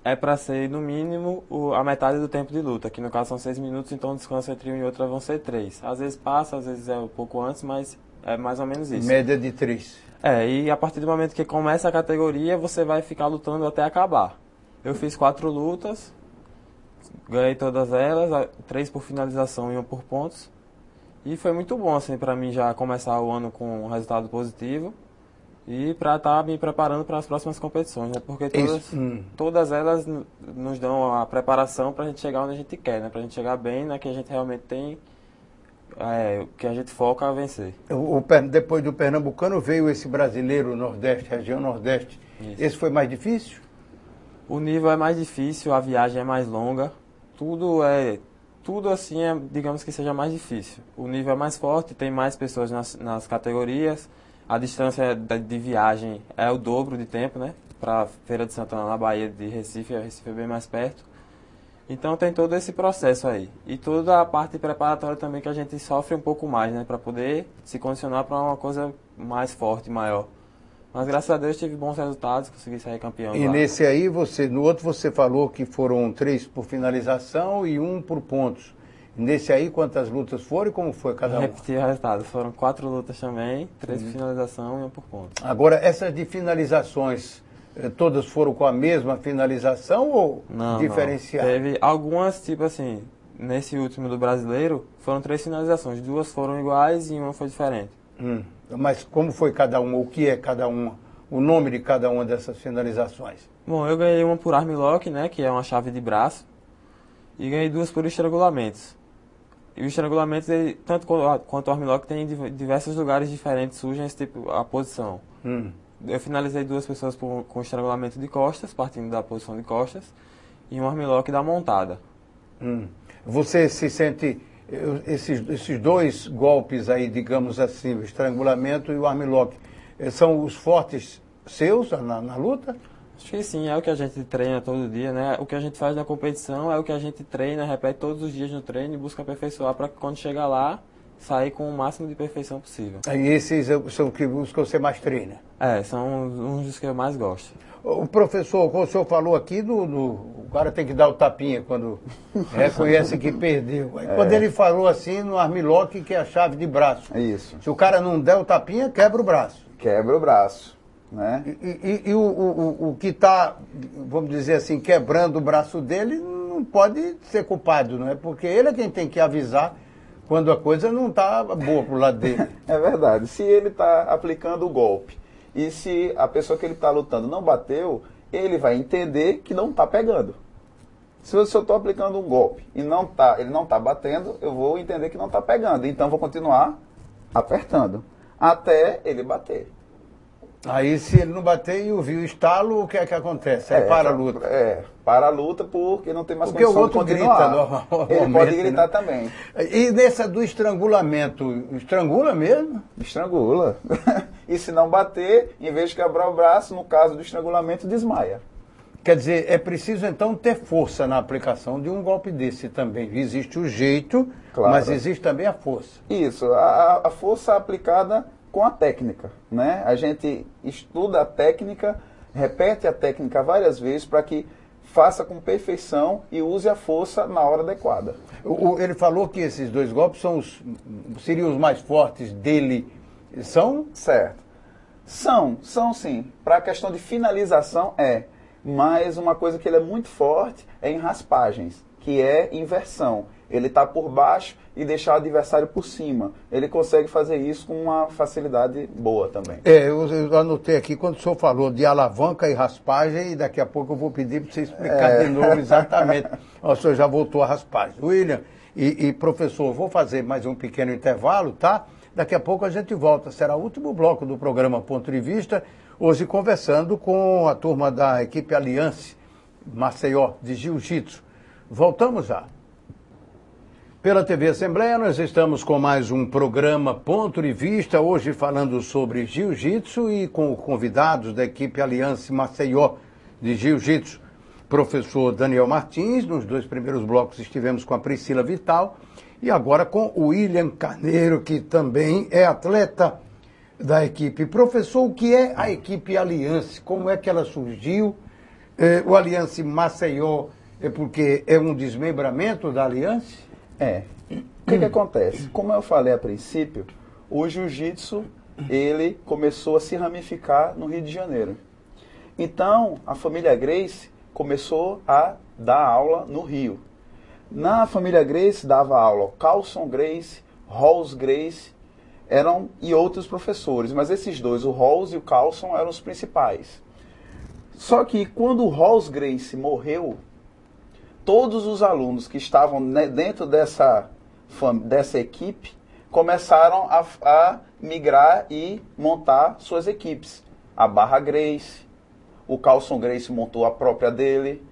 [SPEAKER 4] é para ser, no mínimo, a metade do tempo de luta, que no caso são 6 minutos, então o descanso entre uma e outra vão ser 3. Às vezes passa, às vezes é um pouco antes, mas é mais ou menos isso.
[SPEAKER 1] Média de 3.
[SPEAKER 4] E a partir do momento que começa a categoria, você vai ficar lutando até acabar. Eu fiz 4 lutas, ganhei todas elas, 3 por finalização e 1 por pontos. E foi muito bom, assim, para mim já começar o ano com um resultado positivo e para estar me preparando para as próximas competições, né? Porque todas elas nos dão a preparação para a gente chegar onde a gente quer, né? Para a gente chegar bem, né? Que a gente realmente tem, que a gente foca a vencer.
[SPEAKER 1] Depois do Pernambucano veio esse Brasileiro Nordeste, Região Nordeste. Isso. Esse foi mais difícil?
[SPEAKER 4] O nível é mais difícil, a viagem é mais longa, tudo assim, digamos que seja mais difícil. O nível é mais forte, tem mais pessoas nas categorias, a distância de viagem é o dobro de tempo, né? para Feira de Santana, na Bahia de Recife é bem mais perto. Então tem todo esse processo aí. E toda a parte preparatória também que a gente sofre um pouco mais, né? Para poder se condicionar para uma coisa mais forte, maior. Mas graças a Deus tive bons resultados, consegui sair campeão.
[SPEAKER 1] E
[SPEAKER 4] lá.
[SPEAKER 1] nesse aí, no outro você falou que foram 3 por finalização e 1 por pontos. Nesse aí, quantas lutas foram e como foi cada uma?
[SPEAKER 4] Repeti o resultado. Foram 4 lutas também, 3 por finalização e 1 por pontos.
[SPEAKER 1] Agora, essas de finalizações, todas foram com a mesma finalização ou diferenciadas?
[SPEAKER 4] Teve algumas, tipo assim, nesse último do brasileiro, foram 3 finalizações. 2 foram iguais e 1 foi diferente.
[SPEAKER 1] Mas como foi cada uma? O que é cada uma? O nome de cada uma dessas finalizações?
[SPEAKER 4] Bom, eu ganhei uma por armlock, né, que é uma chave de braço, e ganhei 2 por estrangulamentos. E o estrangulamento, tanto quanto o armlock, tem em diversos lugares diferentes, surgem esse tipo, a posição. Eu finalizei 2 pessoas com estrangulamento de costas, partindo da posição de costas, e um armlock da montada.
[SPEAKER 1] Você se sente, esses 2 golpes aí, digamos assim, o estrangulamento e o armlock, são os fortes seus na luta?
[SPEAKER 4] Acho que sim, é o que a gente treina todo dia, né? O que a gente faz na competição é o que a gente treina, repete todos os dias no treino e busca aperfeiçoar para que quando chegar lá, sair com o máximo de perfeição possível.
[SPEAKER 1] E esses são os que você mais treina?
[SPEAKER 4] São uns dos que eu mais gosto.
[SPEAKER 1] O professor, como o senhor falou aqui, o cara tem que dar o tapinha quando reconhece que perdeu. Aí, quando ele falou assim no armlock, que é a chave de braço.
[SPEAKER 2] É isso.
[SPEAKER 1] Se o cara não der o tapinha, quebra o braço.
[SPEAKER 2] Quebra o braço. Né?
[SPEAKER 1] E o que está, vamos dizer assim, quebrando o braço dele não pode ser culpado, não é? Porque ele é quem tem que avisar quando a coisa não está boa pro lado dele.
[SPEAKER 2] É verdade. Se ele está aplicando o golpe e se a pessoa que ele está lutando não bateu, ele vai entender que não está pegando. Se eu estou aplicando um golpe e ele não está batendo, eu vou entender que não está pegando. Então vou continuar apertando até ele bater.
[SPEAKER 1] Aí se ele não bater e ouvir o estalo, o que é que acontece? Aí para a luta.
[SPEAKER 2] Para a luta porque não tem mais
[SPEAKER 1] porque
[SPEAKER 2] condição
[SPEAKER 1] o outro
[SPEAKER 2] de continuar.
[SPEAKER 1] Grita normalmente,
[SPEAKER 2] ele pode gritar, né? Também.
[SPEAKER 1] E nessa do estrangulamento, estrangula mesmo?
[SPEAKER 2] Estrangula. E se não bater, em vez de quebrar o braço, no caso do estrangulamento, desmaia.
[SPEAKER 1] Quer dizer, é preciso então ter força na aplicação de um golpe desse também. Existe o jeito, claro, mas existe também a força.
[SPEAKER 2] Isso, a força aplicada com a técnica, né? A gente estuda a técnica, repete a técnica várias vezes para que faça com perfeição e use a força na hora adequada.
[SPEAKER 1] Ele falou que esses 2 golpes seriam os mais fortes dele. São?
[SPEAKER 2] Certo. São sim. Para a questão de finalização mas uma coisa que ele é muito forte é em raspagens, que é inversão. Ele está por baixo e deixar o adversário por cima. Ele consegue fazer isso com uma facilidade boa também.
[SPEAKER 1] Eu anotei aqui quando o senhor falou de alavanca e raspagem, e daqui a pouco eu vou pedir para você explicar de novo exatamente. O senhor já voltou a raspagem. William e professor, vou fazer mais um pequeno intervalo, tá? Daqui a pouco a gente volta. Será o último bloco do programa Ponto de Vista, hoje conversando com a turma da equipe Aliança Maceió de Jiu-Jitsu. Voltamos já. Pela TV Assembleia, nós estamos com mais um programa Ponto de Vista, hoje falando sobre Jiu-Jitsu e com convidados da equipe Aliança Maceió de Jiu-Jitsu. Professor Daniel Martins, nos 2 primeiros blocos estivemos com a Priscila Vital e agora com o William Carneiro, que também é atleta da equipe. Professor, o que é a equipe Aliança? Como é que ela surgiu? O Aliança Maceió é porque é um desmembramento da Aliança?
[SPEAKER 2] O que acontece? Como eu falei a princípio, o jiu-jitsu, ele começou a se ramificar no Rio de Janeiro. Então, a família Gracie começou a dar aula no Rio. Na família Gracie dava aula Carlson Gracie, Rolls Gracie, e outros professores, mas esses 2, o Rolls e o Carlson, eram os principais. Só que quando o Rolls Gracie morreu, todos os alunos que estavam dentro dessa equipe começaram a migrar e montar suas equipes. A Barra Gracie, o Carlson Gracie montou a própria dele,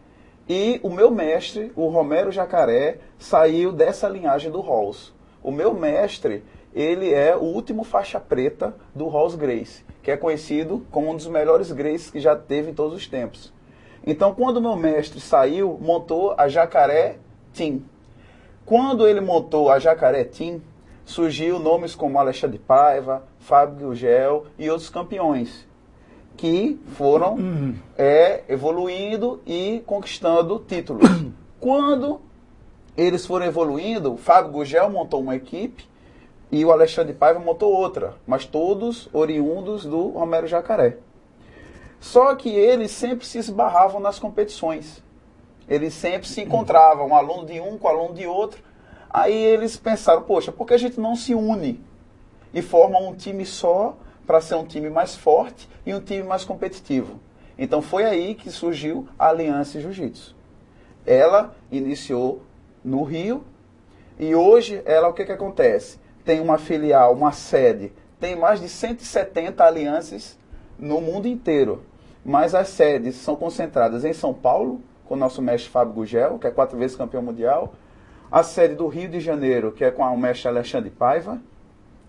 [SPEAKER 2] e o meu mestre, o Romero Jacaré, saiu dessa linhagem do Rolls. O meu mestre, ele é o último faixa preta do Rolls Gracie, que é conhecido como um dos melhores Gracies que já teve em todos os tempos. Então, quando o meu mestre saiu, montou a Jacaré Team. Quando ele montou a Jacaré Team, surgiu nomes como Alexandre Paiva, Fábio Gugel e outros campeões, que foram evoluindo e conquistando títulos. Quando eles foram evoluindo, o Fábio Gugel montou uma equipe e o Alexandre Paiva montou outra, mas todos oriundos do Romero Jacaré. Só que eles sempre se esbarravam nas competições. Eles sempre se encontravam, um aluno de um com um aluno de outro. Aí eles pensaram, poxa, por que a gente não se une e forma um time só para ser um time mais forte e um time mais competitivo? Então foi aí que surgiu a Aliança Jiu-Jitsu. Ela iniciou no Rio e hoje ela, o que acontece? Tem uma filial, uma sede, tem mais de 170 alianças no mundo inteiro. Mas as sedes são concentradas em São Paulo, com o nosso mestre Fábio Gugel, que é 4 vezes campeão mundial. A sede do Rio de Janeiro, que é com o mestre Alexandre Paiva.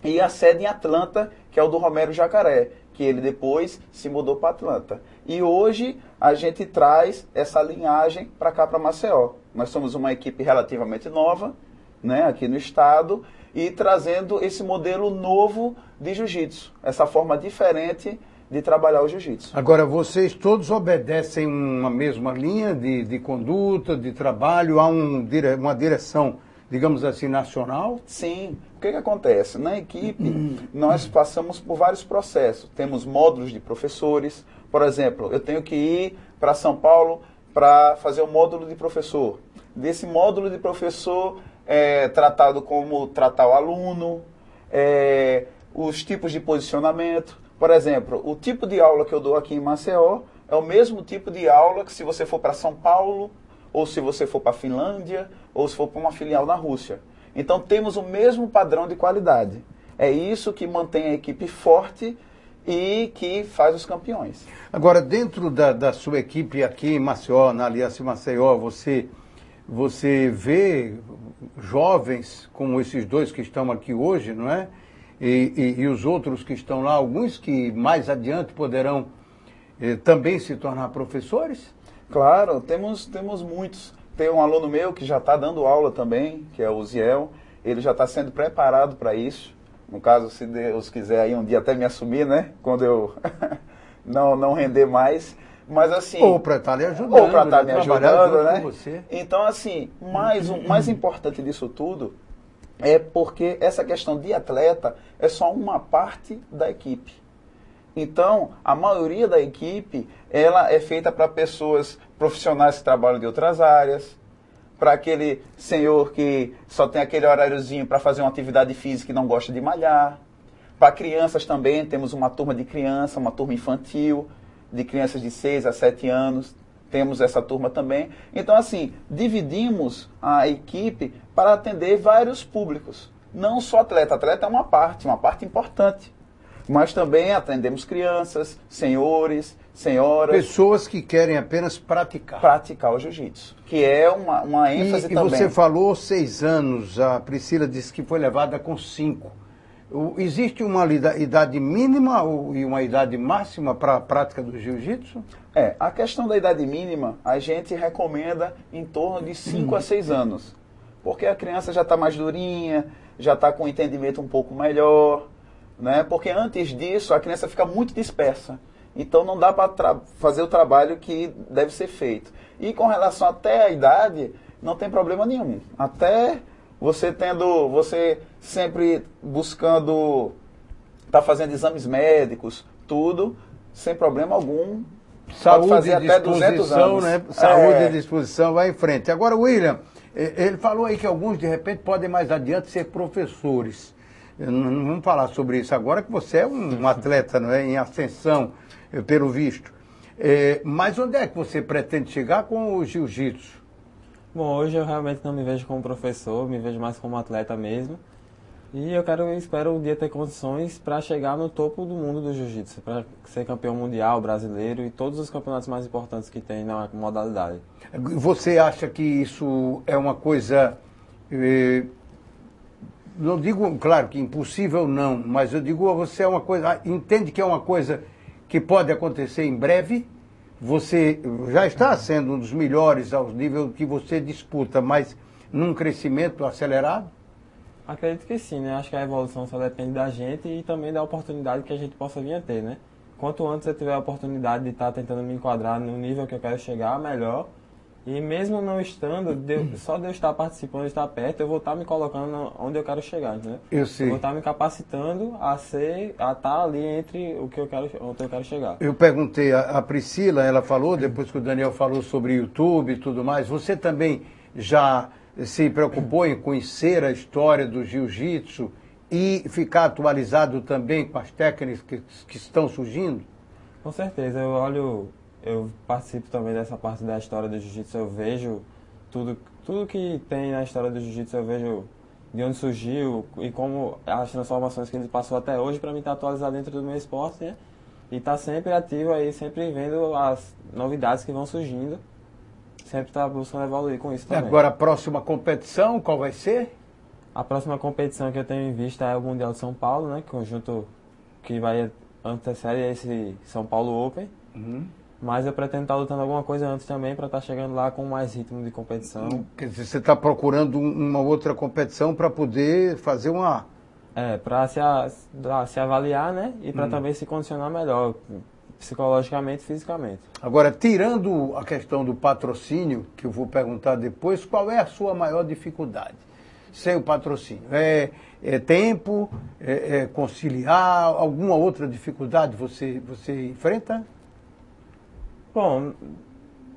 [SPEAKER 2] E a sede em Atlanta, que é o do Romero Jacaré, que ele depois se mudou para Atlanta. E hoje a gente traz essa linhagem para cá, para Maceió. Nós somos uma equipe relativamente nova, né, aqui no estado, e trazendo esse modelo novo de jiu-jitsu, essa forma diferente de trabalhar o jiu-jitsu.
[SPEAKER 1] Agora, vocês todos obedecem uma mesma linha de conduta, de trabalho, há uma direção, digamos assim, nacional?
[SPEAKER 2] Sim. O que acontece? Na equipe, nós passamos por vários processos. Temos módulos de professores. Por exemplo, eu tenho que ir para São Paulo para fazer o módulo de professor. Desse módulo de professor, tratado como tratar o aluno, os tipos de posicionamento. Por exemplo, o tipo de aula que eu dou aqui em Maceió é o mesmo tipo de aula que se você for para São Paulo, ou se você for para a Finlândia, ou se for para uma filial na Rússia. Então temos o mesmo padrão de qualidade. É isso que mantém a equipe forte e que faz os campeões.
[SPEAKER 1] Agora, dentro da sua equipe aqui em Maceió, na Aliança Maceió, você vê jovens como esses dois que estão aqui hoje, não é? E os outros que estão lá, alguns que mais adiante poderão também se tornar professores?
[SPEAKER 2] Claro, temos muitos. Tem um aluno meu que já está dando aula também, que é o Ziel. Ele já está sendo preparado para isso. No caso, se Deus quiser aí um dia até me assumir, né? Quando eu não render mais. Mas assim...
[SPEAKER 1] Ou para estar lhe ajudando.
[SPEAKER 2] Ou para estar me ajudando, né?
[SPEAKER 1] Você.
[SPEAKER 2] Então, assim, o mais importante disso tudo é porque essa questão de atleta é só uma parte da equipe. Então, a maioria da equipe, ela é feita para pessoas profissionais que trabalham de outras áreas, para aquele senhor que só tem aquele horáriozinho para fazer uma atividade física e não gosta de malhar. Para crianças também, temos uma turma de criança, uma turma infantil, de crianças de 6 a 7 anos, temos essa turma também. Então, assim, dividimos a equipe para atender vários públicos. Não só atleta. Atleta é uma parte importante. Mas também atendemos crianças, senhores, senhoras.
[SPEAKER 1] Pessoas que querem apenas praticar.
[SPEAKER 2] Praticar o jiu-jitsu, que é uma ênfase também.
[SPEAKER 1] E você falou 6 anos, a Priscila disse que foi levada com 5. Existe uma idade mínima e uma idade máxima para a prática do jiu-jitsu?
[SPEAKER 2] A questão da idade mínima, a gente recomenda em torno de 5 a 6 anos. Porque a criança já está mais durinha, já está com um entendimento um pouco melhor, né? Porque antes disso a criança fica muito dispersa. Então não dá para fazer o trabalho que deve ser feito. E com relação até à idade, não tem problema nenhum. Até você sempre buscando, tá fazendo exames médicos, tudo, sem problema algum.
[SPEAKER 1] Saúde
[SPEAKER 2] pode fazer
[SPEAKER 1] e
[SPEAKER 2] até 200 anos.
[SPEAKER 1] Né? Saúde e disposição, vai em frente. Agora, William, ele falou aí que alguns, de repente, podem mais adiante ser professores. Não vamos falar sobre isso agora, que você é um atleta, não é? Em ascensão, pelo visto. Mas onde é que você pretende chegar com o jiu-jitsu?
[SPEAKER 4] Bom, hoje eu realmente não me vejo como professor, me vejo mais como atleta mesmo. E espero um dia ter condições para chegar no topo do mundo do jiu-jitsu, para ser campeão mundial, brasileiro e todos os campeonatos mais importantes que tem na modalidade.
[SPEAKER 1] Você acha que isso é uma coisa não digo, claro que impossível não, mas eu digo, você é uma coisa, entende que é uma coisa que pode acontecer em breve? Você já está sendo um dos melhores ao nível que você disputa, mas num crescimento acelerado?
[SPEAKER 4] Acredito que sim, né? Acho que a evolução só depende da gente e também da oportunidade que a gente possa vir a ter, né? Quanto antes eu tiver a oportunidade de estar tentando me enquadrar no nível que eu quero chegar, melhor. E mesmo não estando, só de eu estar participando, de estar perto, eu vou estar me colocando onde eu quero chegar, entendeu?
[SPEAKER 1] Eu sei.
[SPEAKER 4] Eu vou estar me capacitando a estar ali entre onde eu quero chegar.
[SPEAKER 1] Eu perguntei a Priscila, ela falou, depois que o Daniel falou sobre YouTube e tudo mais, você também já se preocupou em conhecer a história do jiu-jitsu e ficar atualizado também com as técnicas que estão surgindo?
[SPEAKER 4] Com certeza, eu participo também dessa parte da história do jiu-jitsu, eu vejo tudo que tem na história do jiu-jitsu, eu vejo de onde surgiu e como as transformações que ele passou até hoje para mim estar atualizado dentro do meu esporte, né? E estar sempre ativo aí, sempre vendo as novidades que vão surgindo, sempre estar buscando evoluir com isso também.
[SPEAKER 1] Agora a próxima competição, qual vai ser?
[SPEAKER 4] A próxima competição que eu tenho em vista é o Mundial de São Paulo, né? Conjunto que vai anteceder esse São Paulo Open.
[SPEAKER 1] Uhum.
[SPEAKER 4] Mas eu pretendo estar lutando alguma coisa antes também para estar chegando lá com mais ritmo de competição.
[SPEAKER 1] Quer dizer, você está procurando uma outra competição para poder fazer uma...
[SPEAKER 4] Para se avaliar, né? E para também se condicionar melhor, psicologicamente e fisicamente.
[SPEAKER 1] Agora, tirando a questão do patrocínio, que eu vou perguntar depois, qual é a sua maior dificuldade sem o patrocínio? É tempo? É conciliar? Alguma outra dificuldade você enfrenta?
[SPEAKER 4] Bom,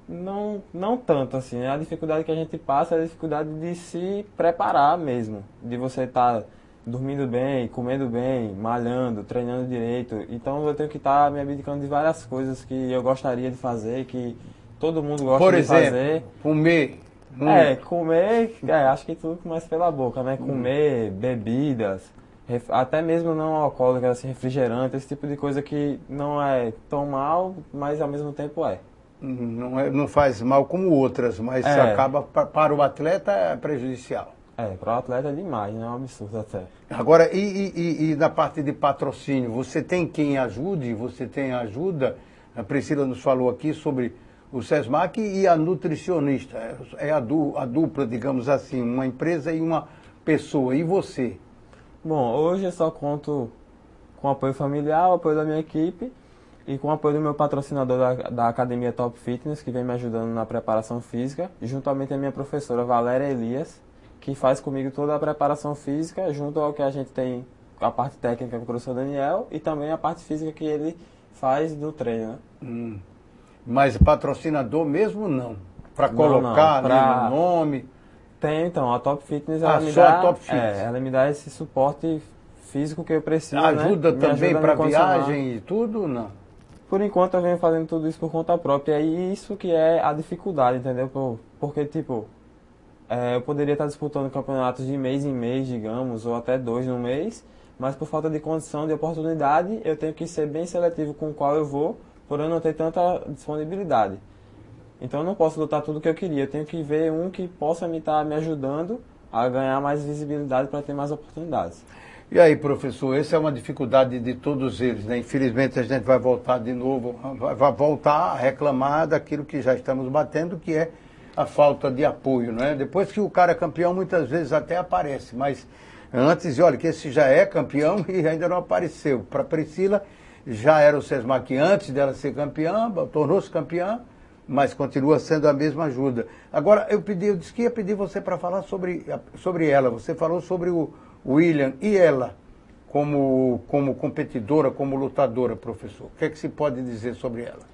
[SPEAKER 4] não tanto assim, né? A dificuldade que a gente passa é a dificuldade de se preparar mesmo, de você estar dormindo bem, comendo bem, malhando, treinando direito. Então eu tenho que estar me abdicando de várias coisas que eu gostaria de fazer, que todo mundo gosta de fazer.
[SPEAKER 1] Por exemplo, comer.
[SPEAKER 4] Comer, acho que tudo começa pela boca, né? Comer, bebidas, até mesmo não alcoólicas, assim, refrigerante, esse tipo de coisa que não é tão mal, mas ao mesmo tempo é.
[SPEAKER 1] Não faz mal como outras, mas acaba para o atleta é prejudicial.
[SPEAKER 4] Para o atleta é demais, né? É um absurdo até.
[SPEAKER 1] Agora, e na parte de patrocínio, você tem quem ajude? Você tem ajuda? A Priscila nos falou aqui sobre o SESMAC e a nutricionista. É a dupla, digamos assim, uma empresa e uma pessoa. E você?
[SPEAKER 4] Bom, hoje eu só conto com o apoio familiar, o apoio da minha equipe e com o apoio do meu patrocinador da Academia Top Fitness, que vem me ajudando na preparação física, e juntamente a minha professora Valéria Elias, que faz comigo toda a preparação física, junto ao que a gente tem, a parte técnica com o professor Daniel e também a parte física que ele faz do treino, né?
[SPEAKER 1] Mas patrocinador mesmo não? Para colocar ali no nome?
[SPEAKER 4] Tem, então, a Top Fitness,
[SPEAKER 1] a Top Fitness.
[SPEAKER 4] Ela me dá esse suporte físico que eu preciso,
[SPEAKER 1] ajuda,
[SPEAKER 4] né?
[SPEAKER 1] Também para viagem e tudo, não?
[SPEAKER 4] Por enquanto eu venho fazendo tudo isso por conta própria e isso que é a dificuldade, entendeu? Porque, tipo, eu poderia estar disputando campeonatos de mês em mês, digamos, ou até 2 no mês, mas por falta de condição, de oportunidade, eu tenho que ser bem seletivo com o qual eu vou, por eu não ter tanta disponibilidade. Então eu não posso lutar tudo o que eu queria, eu tenho que ver um que possa me estar me ajudando a ganhar mais visibilidade para ter mais oportunidades.
[SPEAKER 1] E aí, professor, essa é uma dificuldade de todos eles, né? Infelizmente a gente vai voltar de novo, vai voltar a reclamar daquilo que já estamos batendo, que é a falta de apoio, né? Depois que o cara é campeão, muitas vezes até aparece, mas antes, olha, que esse já é campeão e ainda não apareceu. Para Priscila, já era o SESMAC antes dela ser campeã, tornou-se campeã, mas continua sendo a mesma ajuda. Agora, eu disse que ia pedir você para falar sobre ela. Você falou sobre o William e ela, como competidora, como lutadora, professor. O que é que se pode dizer sobre ela?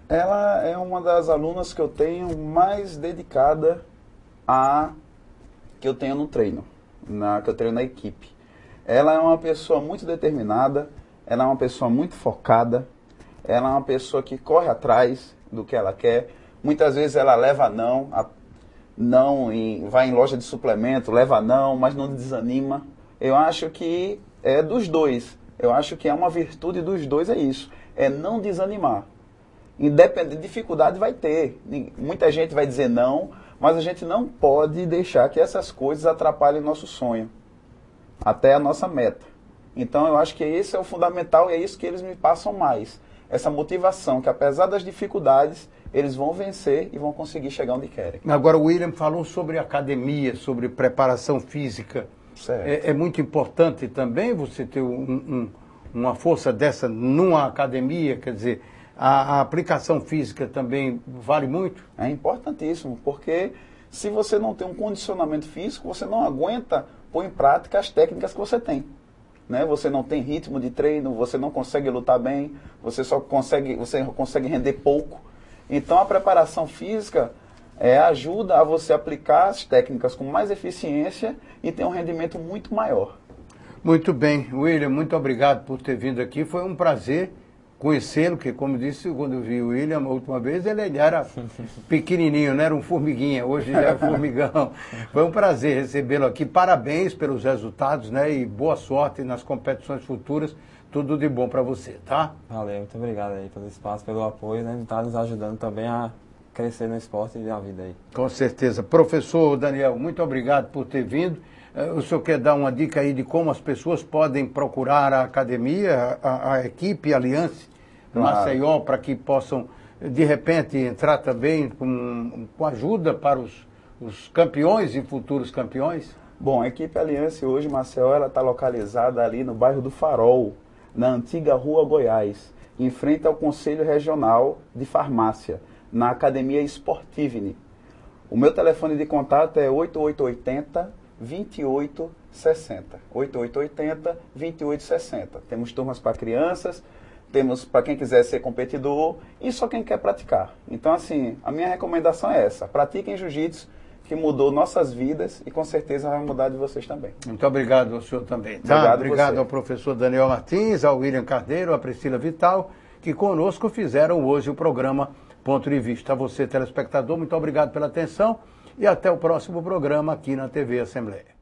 [SPEAKER 2] Ela é uma das alunas que eu tenho mais dedicada que eu tenho no treino, que eu treino na equipe. Ela é uma pessoa muito determinada, ela é uma pessoa muito focada, ela é uma pessoa que corre atrás do que ela quer. Muitas vezes ela leva vai em loja de suplemento, leva não, mas não desanima. Eu acho que é dos dois. Eu acho que é uma virtude dos dois, é isso. É não desanimar. Independente, dificuldade vai ter. Muita gente vai dizer não, mas a gente não pode deixar que essas coisas atrapalhem nosso sonho. até a nossa meta. Então eu acho que esse é o fundamental e é isso que eles me passam mais. Essa motivação que apesar das dificuldades, eles vão vencer e vão conseguir chegar onde querem.
[SPEAKER 1] Agora o William falou sobre academia, sobre preparação física.
[SPEAKER 2] Certo.
[SPEAKER 1] É muito importante também você ter uma força dessa numa academia, quer dizer, a aplicação física também vale muito?
[SPEAKER 2] É importantíssimo, porque se você não tem um condicionamento físico, você não aguenta pôr em prática as técnicas que você tem. Né? Você não tem ritmo de treino, você não consegue lutar bem, você consegue render pouco. Então a preparação física ajuda a você aplicar as técnicas com mais eficiência e ter um rendimento muito maior.
[SPEAKER 1] Muito bem, William, muito obrigado por ter vindo aqui. Foi um prazer conhecê-lo, que como disse, quando eu vi o William a última vez, ele era pequenininho, não era um formiguinha, hoje já é formigão. Foi um prazer recebê-lo aqui, parabéns pelos resultados, né, e boa sorte nas competições futuras, tudo de bom para você, tá?
[SPEAKER 4] Valeu, muito obrigado aí pelo espaço, pelo apoio, né, de estar nos ajudando também a crescer no esporte e na vida aí.
[SPEAKER 1] Com certeza. Professor Daniel, muito obrigado por ter vindo. O senhor quer dar uma dica aí de como as pessoas podem procurar a academia, a equipe Aliança Maceió, para que possam, de repente, entrar também com ajuda para os campeões e futuros campeões?
[SPEAKER 2] Bom, a equipe Aliança hoje, Maceió, ela está localizada ali no bairro do Farol, na antiga Rua Goiás, em frente ao Conselho Regional de Farmácia, na Academia Sportivni. O meu telefone de contato é 8880-2860. 8880-2860. Temos turmas para crianças, temos para quem quiser ser competidor e só quem quer praticar. Então, assim, a minha recomendação é essa. Pratiquem jiu-jitsu, que mudou nossas vidas e com certeza vai mudar de vocês também.
[SPEAKER 1] Muito obrigado ao senhor também. Tá? Obrigado ao professor Daniel Martins, ao William Carneiro, à Priscila Vital, que conosco fizeram hoje o programa Ponto de Vista. A você, telespectador, muito obrigado pela atenção e até o próximo programa aqui na TV Assembleia.